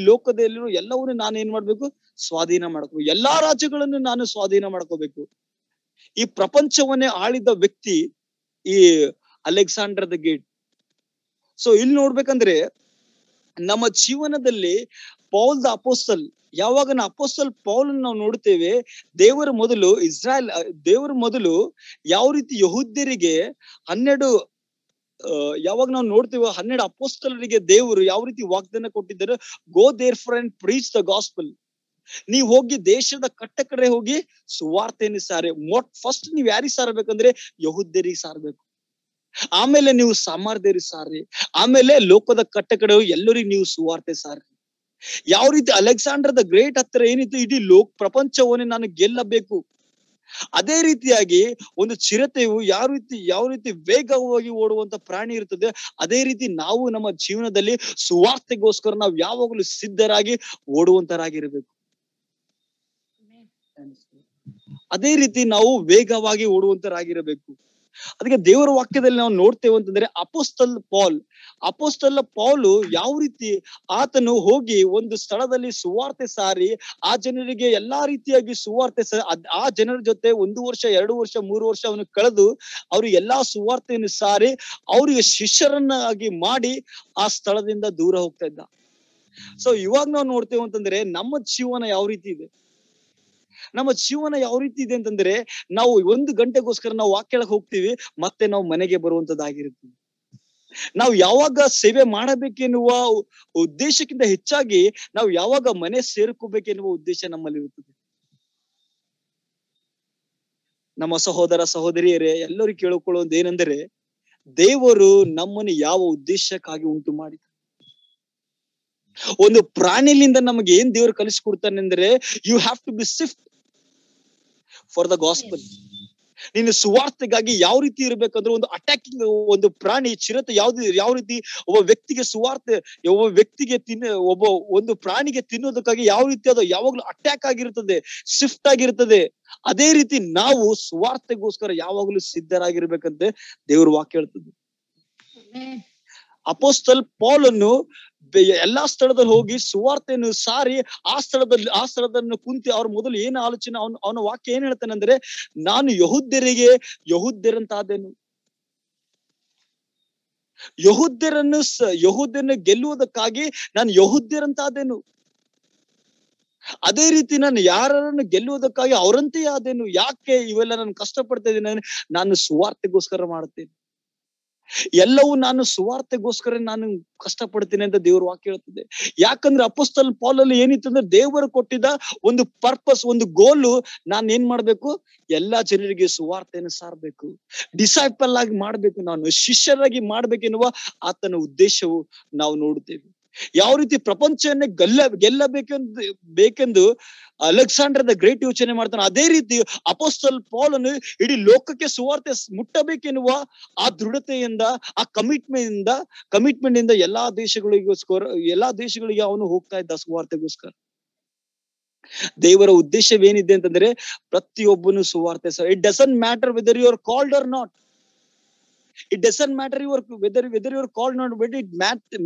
ಲೋಕದಲ್ಲಿರುವ ಎಲ್ಲವನ್ನು ನಾನು ಏನ್ ಮಾಡ್ಬೇಕು, ಸ್ವಾಧೀನ ಮಾಡ್ಕೋಬೇಕು. ಎಲ್ಲಾ ರಾಜ್ಯಗಳನ್ನು ನಾನು ಸ್ವಾಧೀನ ಮಾಡ್ಕೋಬೇಕು. ಈ ಪ್ರಪಂಚವನ್ನೇ ಆಳಿದ ವ್ಯಕ್ತಿ ಈ ಅಲೆಕ್ಸಾಂಡರ್ ದ ಗ್ರೇಟ್. ಸೊ ಇಲ್ಲಿ ನೋಡ್ಬೇಕಂದ್ರೆ ನಮ್ಮ ಜೀವನದಲ್ಲಿ ಪೌಲ್ ದ ಅಪೋಸ್ತಲ್, ಯಾವಾಗ ಅಪೋಸ್ತಲ್ ಪೌಲ್ ನಾವು ನೋಡ್ತೇವೆ, ದೇವರ ಮೊದಲು ಯಾವ ರೀತಿ ಯಹೂದ್ಯರಿಗೆ 12 ಯಾವಾಗ ನಾವು ನೋಡ್ತೇವೆ 12 ಅಪೋಸ್ತಲರಿಗೆ ದೇವರು ಯಾವ ರೀತಿ ವಾಗ್ದಾನ ಕೊಟ್ಟಿದ್ದಾರೆ, go there for and preach the gospel. ನೀವ್ ಹೋಗಿ ದೇಶದ ಕಡೆ ಹೋಗಿ ಸುವಾರ್ತೆಯನ್ನು ಸಾರಿ. ಫಸ್ಟ್ ನೀವ್ ಯಾರಿಗೆ ಸಾರಬೇಕಂದ್ರೆ ಯಹೂದ್ಯರಿಗೆ ಸಾರಬೇಕು, ಆಮೇಲೆ ನೀವು ಸಾಮರ್ಥ್ಯರಿಗೆ ಸಾರಿ, ಆಮೇಲೆ ಲೋಕದ ಕಡೆ ಹೋಗಿ ಎಲ್ಲರಿಗೂ ನೀವು ಸುವಾರ್ತೆ ಸಾರಿ. ಯಾವ ರೀತಿ ಅಲೆಕ್ಸಾಂಡರ್ ದ ಗ್ರೇಟ್ ಹತ್ರ ಏನಿತ್ತು, ಇಡೀ ಪ್ರಪಂಚವನ್ನೇ ನಾನು ಗೆಲ್ಲಬೇಕು. ಅದೇ ರೀತಿಯಾಗಿ ಒಂದು ಚಿರತೆಯು ಯಾವ ರೀತಿ ವೇಗವಾಗಿ ಓಡುವಂತ ಪ್ರಾಣಿ ಇರ್ತದೆ, ಅದೇ ರೀತಿ ನಾವು ನಮ್ಮ ಜೀವನದಲ್ಲಿ ಸುವಾರ್ತೆಗೋಸ್ಕರ ನಾವು ಯಾವಾಗಲೂ ಸಿದ್ಧರಾಗಿ ಓಡುವಂತರಾಗಿರ್ಬೇಕು. ಅದೇ ರೀತಿ ನಾವು ವೇಗವಾಗಿ ಓಡುವಂತರಾಗಿರಬೇಕು. ಅದಕ್ಕೆ ದೇವರ ವಾಕ್ಯದಲ್ಲಿ ನಾವು ನೋಡ್ತೇವೆ ಅಂತಂದ್ರೆ ಅಪೋಸ್ತಲ ಪೌಲು ಯಾವ ರೀತಿ ಆತನು ಹೋಗಿ ಒಂದು ಸ್ಥಳದಲ್ಲಿ ಸುವಾರ್ತೆ ಸಾರಿ ಆ ಜನರಿಗೆ ಎಲ್ಲಾ ರೀತಿಯಾಗಿ ಸುವಾರ್ತೆ ಆ ಜನರ ಜೊತೆ 1 ವರ್ಷ 2 ವರ್ಷ 3 ವರ್ಷ ಅವನು ಕಳೆದು ಅವ್ರಿಗೆ ಎಲ್ಲಾ ಸುವಾರ್ತೆಯನ್ನು ಸಾರಿ ಅವರಿಗೆ ಶಿಷ್ಯರನ್ನಾಗಿ ಮಾಡಿ ಆ ಸ್ಥಳದಿಂದ ದೂರ ಹೋಗ್ತಾ ಇದ್ದ. ಸೊ ಇವಾಗ ನಾವು ನೋಡ್ತೇವೆ ಅಂತಂದ್ರೆ ನಮ್ಮ ಜೀವನ ಯಾವ ರೀತಿ ಇದೆ, ನಮ್ಮ ಜೀವನ ಯಾವ ರೀತಿ ಇದೆ ಅಂತಂದ್ರೆ, ನಾವು 1 ಗಂಟೆಗೋಸ್ಕರ ನಾವು ವಾಕ್ಯಕ್ಕೆ ಹೋಗ್ತೀವಿ, ಮತ್ತೆ ನಾವು ಮನೆಗೆ ಬರುವಂತದ್ದಾಗಿರ್ತೀವಿ. ನಾವು ಯಾವಾಗ ಸೇವೆ ಮಾಡಬೇಕೆನ್ನುವ ಉದ್ದೇಶಕ್ಕಿಂತ ಹೆಚ್ಚಾಗಿ ನಾವು ಯಾವಾಗ ಮನೆ ಸೇರ್ಕೋಬೇಕೆನ್ನುವ ಉದ್ದೇಶ ನಮ್ಮಲ್ಲಿ ಇರುತ್ತದೆ. ನಮ್ಮ ಸಹೋದರ ಸಹೋದರಿಯರೇ, ಎಲ್ಲರೂ ಕೇಳಿಕೊಳ್ಳುವುದು ಏನೆಂದರೆ, ದೇವರು ನಮ್ಮನ್ನು ಯಾವ ಉದ್ದೇಶಕ್ಕಾಗಿ ಉಂಟು ಮಾಡಿದ. ಒಂದು ಪ್ರಾಣಿಲಿಂದ ನಮಗೆ ಏನ್ ದೇವರು ಕಲಿಸಿಕೊಡ್ತಾನೆ ಅಂದ್ರೆ, you have to be swift for the gospel. ನೀನು ಸುವಾರ್ತೆಗಾಗಿ ಯಾವ ರೀತಿ ಇರ್ಬೇಕಂದ್ರೆ, ಒಂದು ಅಟ್ಯಾಕಿಂಗ್ ಒಂದು ಪ್ರಾಣಿ ಚಿರತೆ ಯಾವ ರೀತಿ ಒಬ್ಬ ವ್ಯಕ್ತಿಗೆ ಒಂದು ಪ್ರಾಣಿಗೆ ತಿನ್ನೋದಕ್ಕಾಗಿ ಯಾವ ರೀತಿ ಅದು ಯಾವಾಗ್ಲೂ ಅಟ್ಯಾಕ್ ಆಗಿರ್ತದೆ, ಶಿಫ್ಟ್ ಆಗಿರ್ತದೆ, ಅದೇ ರೀತಿ ನಾವು ಸುವಾರ್ತೆಗೋಸ್ಕರ ಯಾವಾಗ್ಲೂ ಸಿದ್ಧರಾಗಿರ್ಬೇಕಂತೆ ದೇವ್ರ ವಾಕ್ಯ ಹೇಳ್ತದೆ. ಅಪೋಸ್ತಲ್ ಪೌಲನ್ನು ಎಲ್ಲಾ ಸ್ಥಳದಲ್ಲಿ ಹೋಗಿ ಸುವಾರ್ತೆಯನ್ನು ಸಾರಿ ಆ ಸ್ಥಳದಲ್ಲಿ ಕುಂತಿ ಅವ್ರ ಮೊದಲು ಏನ್ ಆಲೋಚನೆ, ಅವನ ವಾಕ್ಯ ಏನ್ ಹೇಳ್ತಾನೆ ಅಂದ್ರೆ, ನಾನು ಯಹೂದ್ಯರಂತಾದೇನು, ಯಹೂದ್ಯರನ್ನು ಗೆಲ್ಲುವುದಕ್ಕಾಗಿ ನಾನು ಯಹೂದ್ಯರಂತಾದೇನು, ಅದೇ ರೀತಿ ನಾನು ಯಾರನ್ನು ಗೆಲ್ಲುವುದಕ್ಕಾಗಿ ಅವರಂತೆಯೇ ಆದೇನು. ಯಾಕೆ ಇವೆಲ್ಲ ನಾನು ಕಷ್ಟಪಡ್ತಾ ಇದ್ದೀನಿ? ನಾನು ಸುವಾರ್ತೆಗೋಸ್ಕರ ಮಾಡುತ್ತೇನೆ, ಎಲ್ಲವೂ ನಾನು ಸುವಾರ್ತೆಗೋಸ್ಕರ ನಾನು ಕಷ್ಟಪಡ್ತೀನಿ ಅಂತ ದೇವ್ರ ವಾಕ್ಯ ಹೇಳ್ತದೆ. ಯಾಕಂದ್ರೆ ಅಪೊಸ್ತಲ ಪೌಲಲ್ಲಿ ಏನಿತ್ತು ಅಂದ್ರೆ, ದೇವರು ಕೊಟ್ಟಿದ್ದ ಒಂದು ಪರ್ಪಸ್, ಒಂದು ಗೋಲು, ನಾನು ಏನ್ ಮಾಡ್ಬೇಕು, ಎಲ್ಲಾ ಜನರಿಗೆ ಸುವಾರ್ತೆಯನ್ನು ಸಾರಬೇಕು, ಡಿಸೈಪಲ್ ಆಗಿ ಮಾಡ್ಬೇಕು, ನಾನು ಶಿಷ್ಯರಾಗಿ ಮಾಡ್ಬೇಕೆನ್ನುವ ಆತನ ಉದ್ದೇಶವು ನಾವು ನೋಡುತ್ತೇವೆ. ಯಾವ ರೀತಿ ಪ್ರಪಂಚವನ್ನೇ ಬೇಕೆಂದು ಅಲೆಕ್ಸಾಂಡರ್ ದ ಗ್ರೇಟ್ ಯೋಚನೆ ಮಾಡ್ತಾನೆ, ಅದೇ ರೀತಿ ಅಪೊಸ್ತಲ ಪೌಲನು ಇಡೀ ಲೋಕಕ್ಕೆ ಸುವಾರ್ತೆ ಮುಟ್ಟಬೇಕೆನ್ನುವ ಆ ದೃಢತೆಯಿಂದ, ಆ ಕಮಿಟ್ಮೆಂಟ್ ಇಂದ ಎಲ್ಲಾ ದೇಶಗಳಿಗೆ ಅವನು ಹೋಗ್ತಾ ಇದ್ದ ಸುವಾರ್ತೆಗೋಸ್ಕರ. ದೇವರ ಉದ್ದೇಶವೇನಿದೆ ಅಂತಂದ್ರೆ, ಪ್ರತಿಯೊಬ್ಬನು ಸುವಾರ್ತೆ. It doesn't matter whether you are called or not. It doesn't matter whether you are called or not. But it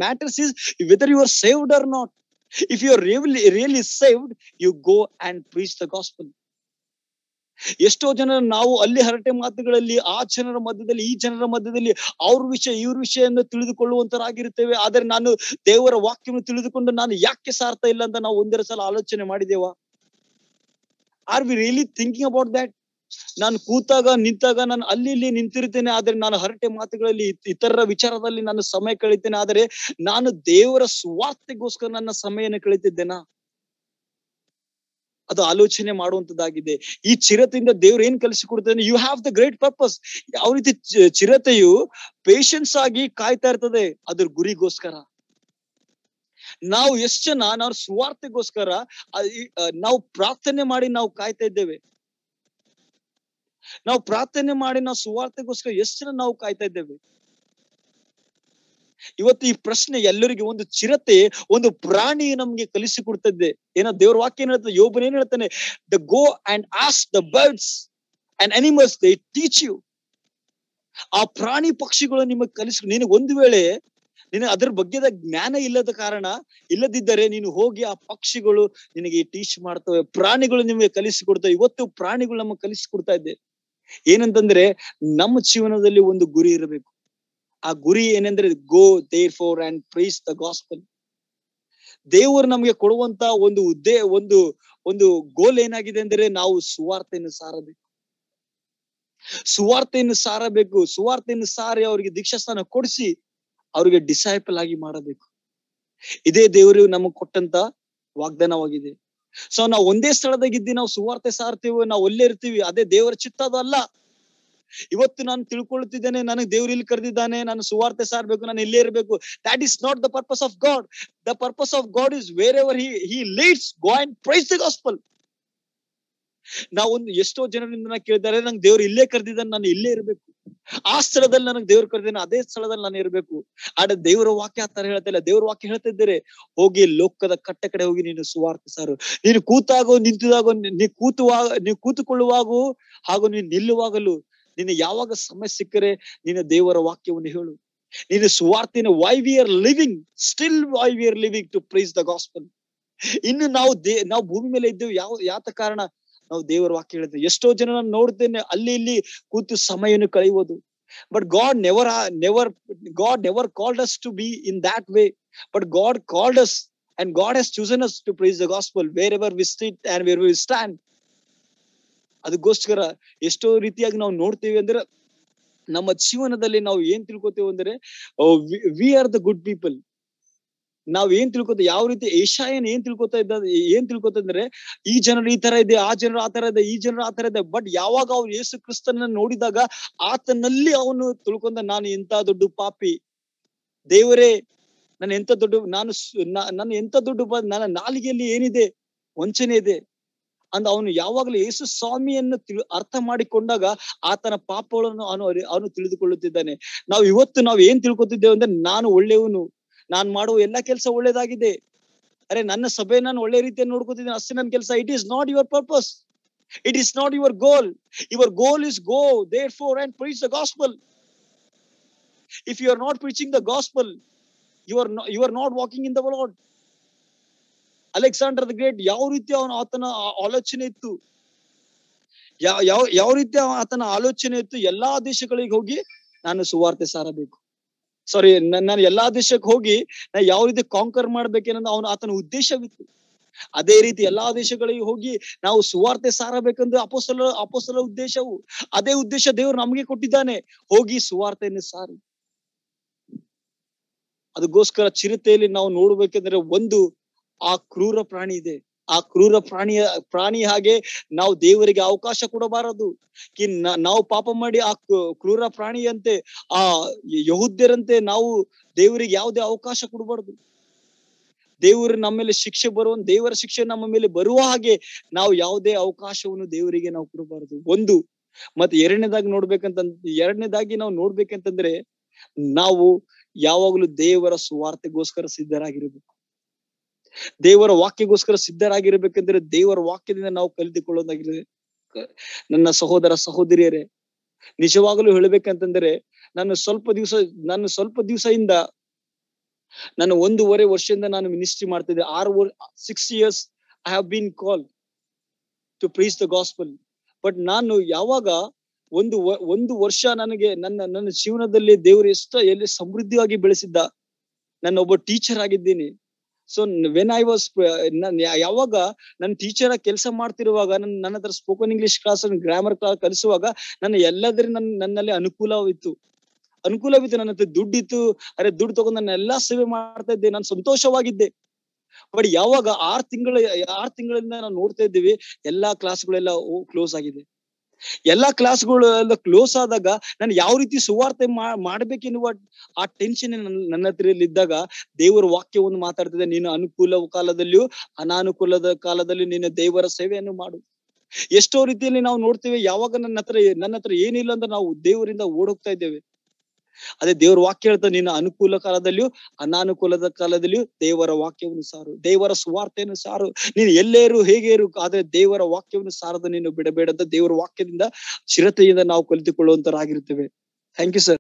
matters is whether you are saved or not. If you are really saved, you go and preach the gospel. ಎಷ್ಟೋ ಜನ ನಾವು ಅಲ್ಲಿ ಹರಟೆ ಮಾತುಗಳಲ್ಲಿ ಆ ಜನರ ಮಧ್ಯದಲ್ಲಿ ಈ ಜನರ ಮಧ್ಯದಲ್ಲಿ ಅವ್ರ ವಿಷಯ ಇವ್ರ ವಿಷಯವನ್ನು ತಿಳಿದುಕೊಳ್ಳುವಂತರಾಗಿರ್ತೇವೆ. ಆದ್ರೆ ನಾನು ದೇವರ ವಾಕ್ಯವನ್ನು ತಿಳಿದುಕೊಂಡು ನಾನು ಯಾಕೆ ಸಾರ್ತಾ ಇಲ್ಲ ಅಂತ ನಾವು 1-2 ಸಲ ಆಲೋಚನೆ ಮಾಡಿದೇವಾ? Are we really thinking about that? ನಾನು ಕೂತಾಗ ನಿಂತಾಗ ನಾನು ಅಲ್ಲಿ ಇಲ್ಲಿ ನಿಂತಿರ್ತೇನೆ, ಆದ್ರೆ ನಾನು ಹರಟೆ ಮಾತುಗಳಲ್ಲಿ ಇತರರ ವಿಚಾರದಲ್ಲಿ ನಾನು ಸಮಯ ಕಳೀತೇನೆ, ಆದ್ರೆ ನಾನು ದೇವರ ಸುವಾರ್ತೆಗೋಸ್ಕರ ನನ್ನ ಸಮಯನ ಕಳೀತಿದ್ದೇನಾ? ಅದು ಆಲೋಚನೆ ಮಾಡುವಂತದ್ದಾಗಿದೆ. ಈ ಚಿರತೆಯಿಂದ ದೇವ್ರು ಏನ್ ಕಲಿಸಿಕೊಡ್ತಾನೆ? You have the great purpose. ಯಾವ ರೀತಿ ಚಿರತೆಯು ಪೇಷನ್ಸ್ ಆಗಿ ಕಾಯ್ತಾ ಇರ್ತದೆ ಅದ್ರ ಗುರಿಗೋಸ್ಕರ. ನಾವು ಎಷ್ಟು ಜನ ನಾವು ಸುವಾರ್ತೆಗೋಸ್ಕರ ನಾವು ಪ್ರಾರ್ಥನೆ ಮಾಡಿ ನಾವು ಕಾಯ್ತಾ ಇದ್ದೇವೆ? ನಾವು ಪ್ರಾರ್ಥನೆ ಮಾಡಿ ನಾವು ಸುವಾರ್ತೆಗೋಸ್ಕರ ಎಷ್ಟು ಜನ ನಾವು ಕಾಯ್ತಾ ಇದ್ದೇವೆ? ಇವತ್ತು ಈ ಪ್ರಶ್ನೆ ಎಲ್ಲರಿಗೂ. ಒಂದು ಚಿರತೆ, ಒಂದು ಪ್ರಾಣಿ ನಮ್ಗೆ ಕಲಿಸಿಕೊಡ್ತದೆ. ಏನೋ ದೇವ್ರ ವಾಕ್ಯ ಏನ್ ಹೇಳ್ತದೆ? ಯೋಬನ್ ಏನ್ ಹೇಳ್ತಾನೆ? The go and ask the birds and animals, they teach you. ಆ ಪ್ರಾಣಿ ಪಕ್ಷಿಗಳು ನಿಮಗೆ ನಿನಗೆ ಒಂದು ವೇಳೆ ಅದ್ರ ಬಗ್ಗೆದ ಜ್ಞಾನ ಇಲ್ಲದಿದ್ದರೆ ನೀನು ಹೋಗಿ ಆ ಪಕ್ಷಿಗಳು ನಿನಗೆ ಟೀಚ್ ಮಾಡ್ತವೆ, ಪ್ರಾಣಿಗಳು ನಿಮಗೆ ಕಲಿಸಿಕೊಡ್ತವೆ. ಇವತ್ತು ಪ್ರಾಣಿಗಳು ನಮಗೆ ಕಲಿಸಿಕೊಡ್ತಾ ಇದೆ. ಏನಂತಂದ್ರೆ, ನಮ್ಮ ಜೀವನದಲ್ಲಿ ಒಂದು ಗುರಿ ಇರಬೇಕು. ಆ ಗುರಿ ಏನೆಂದ್ರೆ, go there for and preach the gospel. ದೇವರು ನಮಗೆ ಕೊಡುವಂತ ಒಂದು ಗೋಲ್ ಏನಾಗಿದೆ ಅಂದ್ರೆ, ನಾವು ಸುವಾರ್ತೆಯನ್ನು ಸಾರಬೇಕು. ಸಾರಿ ಅವರಿಗೆ ದೀಕ್ಷಾಸ್ಥಾನ ಕೊಡಿಸಿ ಅವರಿಗೆ ಡಿಸೈಪಲ್ ಆಗಿ ಮಾಡಬೇಕು. ಇದೇ ದೇವರು ನಮಗೆ ಕೊಟ್ಟಂತ ವಾಗ್ದಾನವಾಗಿದೆ. ಸೊ ನಾವು ಒಂದೇ ಸ್ಥಳದಾಗಿದ್ದಿ ನಾವು ಸುವಾರ್ತೆ ಸಾರ್ತೀವಿ, ನಾವು ಒಳ್ಳೆ ಇರ್ತೀವಿ, ಅದೇ ದೇವರ ಚಿತ್ತ. ಅದಲ್ಲ. ಇವತ್ತು ನಾನು ತಿಳ್ಕೊಳ್ತಿದ್ದೇನೆ, ನನಗೆ ದೇವ್ರು ಇಲ್ಲಿ ಕರೆದಿದ್ದಾನೆ, ನಾನು ಸುವಾರ್ತೆ ಸಾರಬೇಕು, ನಾನು ಇಲ್ಲೇ ಇರಬೇಕು. That is not the purpose of God. The purpose of God is wherever he leads, go and praise the gospel. ನಾವೊಂದು ಎಷ್ಟೋ ಜನರಿಂದ ಕೇಳಿದ್ದಾರೆ, ನಂಗೆ ದೇವ್ರು ಇಲ್ಲೇ ಕರೆದಿದ್ದಾನೆ, ನಾನು ಇಲ್ಲೇ ಇರಬೇಕು, ಆ ಸ್ಥಳದಲ್ಲಿ ನನಗೆ ದೇವ್ರು ಕರೆದಿದ್ದಾನೆ, ಅದೇ ಸ್ಥಳದಲ್ಲಿ ನಾನು ಇರಬೇಕು. ಆದ್ರೆ ದೇವರ ವಾಕ್ಯ ಆ ತರ ಹೇಳ್ತಾ ಇಲ್ಲ. ದೇವ್ರ ವಾಕ್ಯ ಹೇಳ್ತಾ ಇದ್ದಾರೆ, ಹೋಗಿ ಲೋಕದ ಕಟ್ಟ ಕಡೆ ಹೋಗಿ ನೀನು ಸುವಾರ್ತೆ ಸಾರು. ನೀನು ಕೂತಾಗೋ ನಿಂತಿದಾಗೋ, ನೀ ಕೂತುಕೊಳ್ಳುವಾಗೂ ಹಾಗೂ ನೀನು ನಿಲ್ಲುವಾಗಲೂ, ನೀನು ಯಾವಾಗ ಸಮಯ ಸಿಕ್ಕರೆ ನೀನು ದೇವರ ವಾಕ್ಯವನ್ನು ಹೇಳು. ನೀನು ಸುವಾರ್ತೆನ why we are living, still why we are living to praise the gospel. ಇನ್ನು ನಾವು ಭೂಮಿ ಮೇಲೆ ಇದ್ದೇವೆ ಯಾತ ಕಾರಣ? ನಾವು ದೇವರ ವಾಕ್ಯ ಹೇಳಿದ್ವಿ. ಎಷ್ಟೋ ಜನ ನಾನು ನೋಡ್ತೇನೆ ಅಲ್ಲಿ ಇಲ್ಲಿ ಕೂತು ಸಮಯವನ್ನು ಕಳೆಯುವುದು. But God never called us to be in that way. But God called us and God has chosen us to praise the gospel wherever we sit and wherever we stand. ಅದಕ್ಕೋಸ್ಕರ ಎಷ್ಟೋ ರೀತಿಯಾಗಿ ನಾವು ನೋಡ್ತೀವಿ ಅಂದ್ರೆ, ನಮ್ಮ ಜೀವನದಲ್ಲಿ ನಾವು ಏನ್ ತಿಳ್ಕೊತೇವೆ ಅಂದ್ರೆ, we are the good people. ನಾವ್ ಏನ್ ತಿಳ್ಕೊತ, ಯಾವ ರೀತಿ ಏಷಾಯನ್ ಏನ್ ತಿಳ್ಕೊತ ಅಂದ್ರೆ, ಈ ಜನರು ಈ ತರ ಇದೆ, ಆ ಜನರು ಆ ತರ ಇದೆ, ಈ ಜನರು ಆ ತರ ಇದೆ. ಬಟ್ ಯಾವಾಗ ಅವ್ರು ಯೇಸು ಕ್ರಿಸ್ತನ ನೋಡಿದಾಗ ಆತನಲ್ಲಿ ಅವನು ತಿಳ್ಕೊಂಡ, ನಾನು ಎಂತ ದೊಡ್ಡ ಪಾಪಿ, ದೇವರೇ ನನ್ನ ಎಂತ ದೊಡ್ಡ, ನನ್ನ ಎಂತ ದೊಡ್ಡ, ನನ್ನ ನಾಲಿಗೆಯಲ್ಲಿ ಏನಿದೆ, ವಂಚನೆ ಇದೆ ಅಂದ ಅವನು ಯಾವಾಗಲೂ ಯೇಸು ಸ್ವಾಮಿಯನ್ನು ಅರ್ಥ ಮಾಡಿಕೊಂಡಾಗ ಆತನ ಪಾಪಗಳನ್ನು ಅವನು ತಿಳಿದುಕೊಳ್ಳುತ್ತಿದ್ದಾನೆ. ನಾವು ಏನ್ ತಿಳ್ಕೊತಿದ್ದೇವೆ ಅಂದ್ರೆ, ನಾನು ಒಳ್ಳೆಯವನು, ನಾನ್ ಮಾಡುವ ಎಲ್ಲಾ ಕೆಲಸ ಒಳ್ಳೇದಾಗಿದೆ, ಅರೆ ನನ್ನ ಸಭೆ ನಾನು ಒಳ್ಳೆ ರೀತಿಯಲ್ಲಿ ನೋಡ್ಕೊತಿದ್ದೇನೆ, ಅಷ್ಟೇ ನನ್ನ ಕೆಲಸ. It is not your purpose, it is not your goal. Your goal is go therefore and preach the gospel. If you are not preaching the gospel, you are not walking in the Lord. Alexander the great ಯಾವ ರೀತಿ ಆತನ ಆಲೋಚನೆ ಇತ್ತು, ಯಾವ ರೀತಿ ಆತನ ಆಲೋಚನೆ ಇತ್ತು, ಎಲ್ಲಾ ದೇಶಗಳಿಗೆ ಹೋಗಿ ನಾನು ಸುವಾರ್ತೆ ಸಾರಬೇಕು, ನಾನು ಎಲ್ಲಾ ದೇಶಕ್ಕೆ ಹೋಗಿ ನಾ ಯಾವ ರೀತಿ ಕಾಂಕರ್ ಮಾಡ್ಬೇಕೇನೋ ಆತನ ಉದ್ದೇಶವಿತ್ತು. ಅದೇ ರೀತಿ ಎಲ್ಲಾ ದೇಶಗಳಿಗೆ ಹೋಗಿ ನಾವು ಸುವಾರ್ತೆ ಸಾರಬೇಕೆಂದು ಅಪೊಸ್ತಲರ ಉದ್ದೇಶವು, ಅದೇ ಉದ್ದೇಶ ದೇವರು ನಮಗೆ ಕೊಟ್ಟಿದ್ದಾನೆ, ಹೋಗಿ ಸುವಾರ್ತೆಯನ್ನು ಸಾರಿ. ಅದಕ್ಕೋಸ್ಕರ ಚಿರತೆಯಲ್ಲಿ ನಾವು ನೋಡ್ಬೇಕಂದ್ರೆ, ಒಂದು ಆ ಕ್ರೂರ ಪ್ರಾಣಿ ಇದೆ, ಆ ಕ್ರೂರ ಪ್ರಾಣಿ ಹಾಗೆ ನಾವು ದೇವರಿಗೆ ಅವಕಾಶ ಕೊಡಬಾರದು. ನಾವು ಪಾಪ ಮಾಡಿ ಆ ಕ್ರೂರ ಪ್ರಾಣಿಯಂತೆ, ಆ ಯಹೂದ್ಯರಂತೆ ನಾವು ದೇವರಿಗೆ ಯಾವುದೇ ಅವಕಾಶ ಕೊಡಬಾರದು. ದೇವರು ನಮ್ಮ ಮೇಲೆ ಶಿಕ್ಷೆ ದೇವರ ಶಿಕ್ಷೆ ನಮ್ಮ ಮೇಲೆ ಬರುವ ಹಾಗೆ ನಾವು ಯಾವುದೇ ಅವಕಾಶವನ್ನು ದೇವರಿಗೆ ನಾವು ಕೊಡಬಾರದು. ಒಂದು ಮತ್ತೆ ಎರಡನೇದಾಗಿ ನಾವು ನೋಡ್ಬೇಕಂತಂದ್ರೆ, ನಾವು ಯಾವಾಗಲೂ ದೇವರ ಸುವಾರ್ತೆಗೋಸ್ಕರ ಸಿದ್ಧರಾಗಿರ್ಬೇಕು. ದೇವರ ವಾಕ್ಯಗೋಸ್ಕರ ಸಿದ್ಧರಾಗಿರ್ಬೇಕಂದ್ರೆ, ದೇವರ ವಾಕ್ಯದಿಂದ ನಾವು ಕಲಿತುಕೊಳ್ಳೋದಾಗಿದೆ. ನನ್ನ ಸಹೋದರ ಸಹೋದರಿಯರೇ, ನಿಜವಾಗಲೂ ಹೇಳ್ಬೇಕಂತಂದ್ರೆ, ನಾನು ಸ್ವಲ್ಪ ದಿವಸದಿಂದ ನಾನು 1.5 ವರ್ಷದಿಂದ ನಾನು ಮಿನಿಸ್ಟ್ರಿ ಮಾಡ್ತಿದ್ದೆ. 6 years I have been called to preach the gospel. But ನಾನು ಯಾವಾಗ ಒಂದು ವರ್ಷ ನನಗೆ ನನ್ನ ಜೀವನದಲ್ಲಿ ದೇವರು ಎಲ್ಲಿ ಸಮೃದ್ಧಿಯಾಗಿ ಬೆಳೆಸಿದ್ದ, ನಾನು ಒಬ್ಬ ಟೀಚರ್ ಆಗಿದ್ದೀನಿ. ಸೊ ವೆನ್ ಐ ವಾಸ್ ಯಾವಾಗ ನನ್ನ ಟೀಚರ್ ಕೆಲಸ ಮಾಡ್ತಿರುವಾಗ, ನನ್ನ ಹತ್ರ spoken English class, grammar class ಕಲಿಸುವಾಗ ನನ್ನಲ್ಲಿ ಅನುಕೂಲವಿತ್ತು. ನನ್ನ ಹತ್ರ ದುಡ್ಡಿತ್ತು. ದುಡ್ಡು ತಗೊಂಡು ನಾನು ಎಲ್ಲಾ ಸೇವೆ ಮಾಡ್ತಾ ಇದ್ದೆ, ನಾನು ಸಂತೋಷವಾಗಿದ್ದೆ. ಬಟ್ ಯಾವಾಗ 6 ತಿಂಗಳಿಂದ ನಾವು ನೋಡ್ತಾ ಇದ್ದೀವಿ, ಎಲ್ಲಾ ಕ್ಲಾಸ್ಗಳೆಲ್ಲ ಕ್ಲೋಸ್ ಆಗಿದೆ. ಎಲ್ಲಾ ಕ್ಲಾಸ್ಗಳು ಎಲ್ಲ ಕ್ಲೋಸ್ ಆದಾಗ ನಾನು ಯಾವ ರೀತಿ ಸುವಾರ್ತೆ ಮಾಡ್ಬೇಕೆನ್ನುವ ಆ ಟೆನ್ಷನ್ ನನ್ನ ಹತ್ರ ಇದ್ದಾಗ, ದೇವರ ವಾಕ್ಯವನ್ನು ಮಾತಾಡ್ತಿದ್ದೆ, ನೀನು ಅನುಕೂಲ ಕಾಲದಲ್ಲಿಯೂ ಅನಾನುಕೂಲದ ಕಾಲದಲ್ಲಿ ನೀನು ದೇವರ ಸೇವೆಯನ್ನು ಮಾಡು. ಎಷ್ಟೋ ರೀತಿಯಲ್ಲಿ ನಾವು ನೋಡ್ತೇವೆ, ಯಾವಾಗ ನನ್ನ ಹತ್ರ ಏನಿಲ್ಲ ಅಂದ್ರೆ ನಾವು ದೇವರಿಂದ ಓಡೋಗ್ತಾ ಇದ್ದೇವೆ. ಅದೇ ದೇವರ ವಾಕ್ಯ ಹೇಳ್ತಾ, ನೀನು ಅನುಕೂಲ ಕಾಲದಲ್ಲಿಯೂ ಅನಾನುಕೂಲದ ಕಾಲದಲ್ಲಿಯೂ ದೇವರ ವಾಕ್ಯವನ್ನು ಸಾರು, ದೇವರ ಸುವಾರ್ತೆಯನ್ನು ಸಾರು. ನೀನು ಎಲ್ಲೇ ಇರು, ಹೇಗೆ ಇರು, ಆದ್ರೆ ದೇವರ ವಾಕ್ಯವನ್ನು ಸಾರದು ನೀನು ಬಿಡಬೇಡಂತ ದೇವರ ವಾಕ್ಯದಿಂದ ಚಿರತೆಯಿಂದ ನಾವು ಕಲಿತುಕೊಳ್ಳುವಂತರಾಗಿರ್ತೇವೆ. Thank you sir.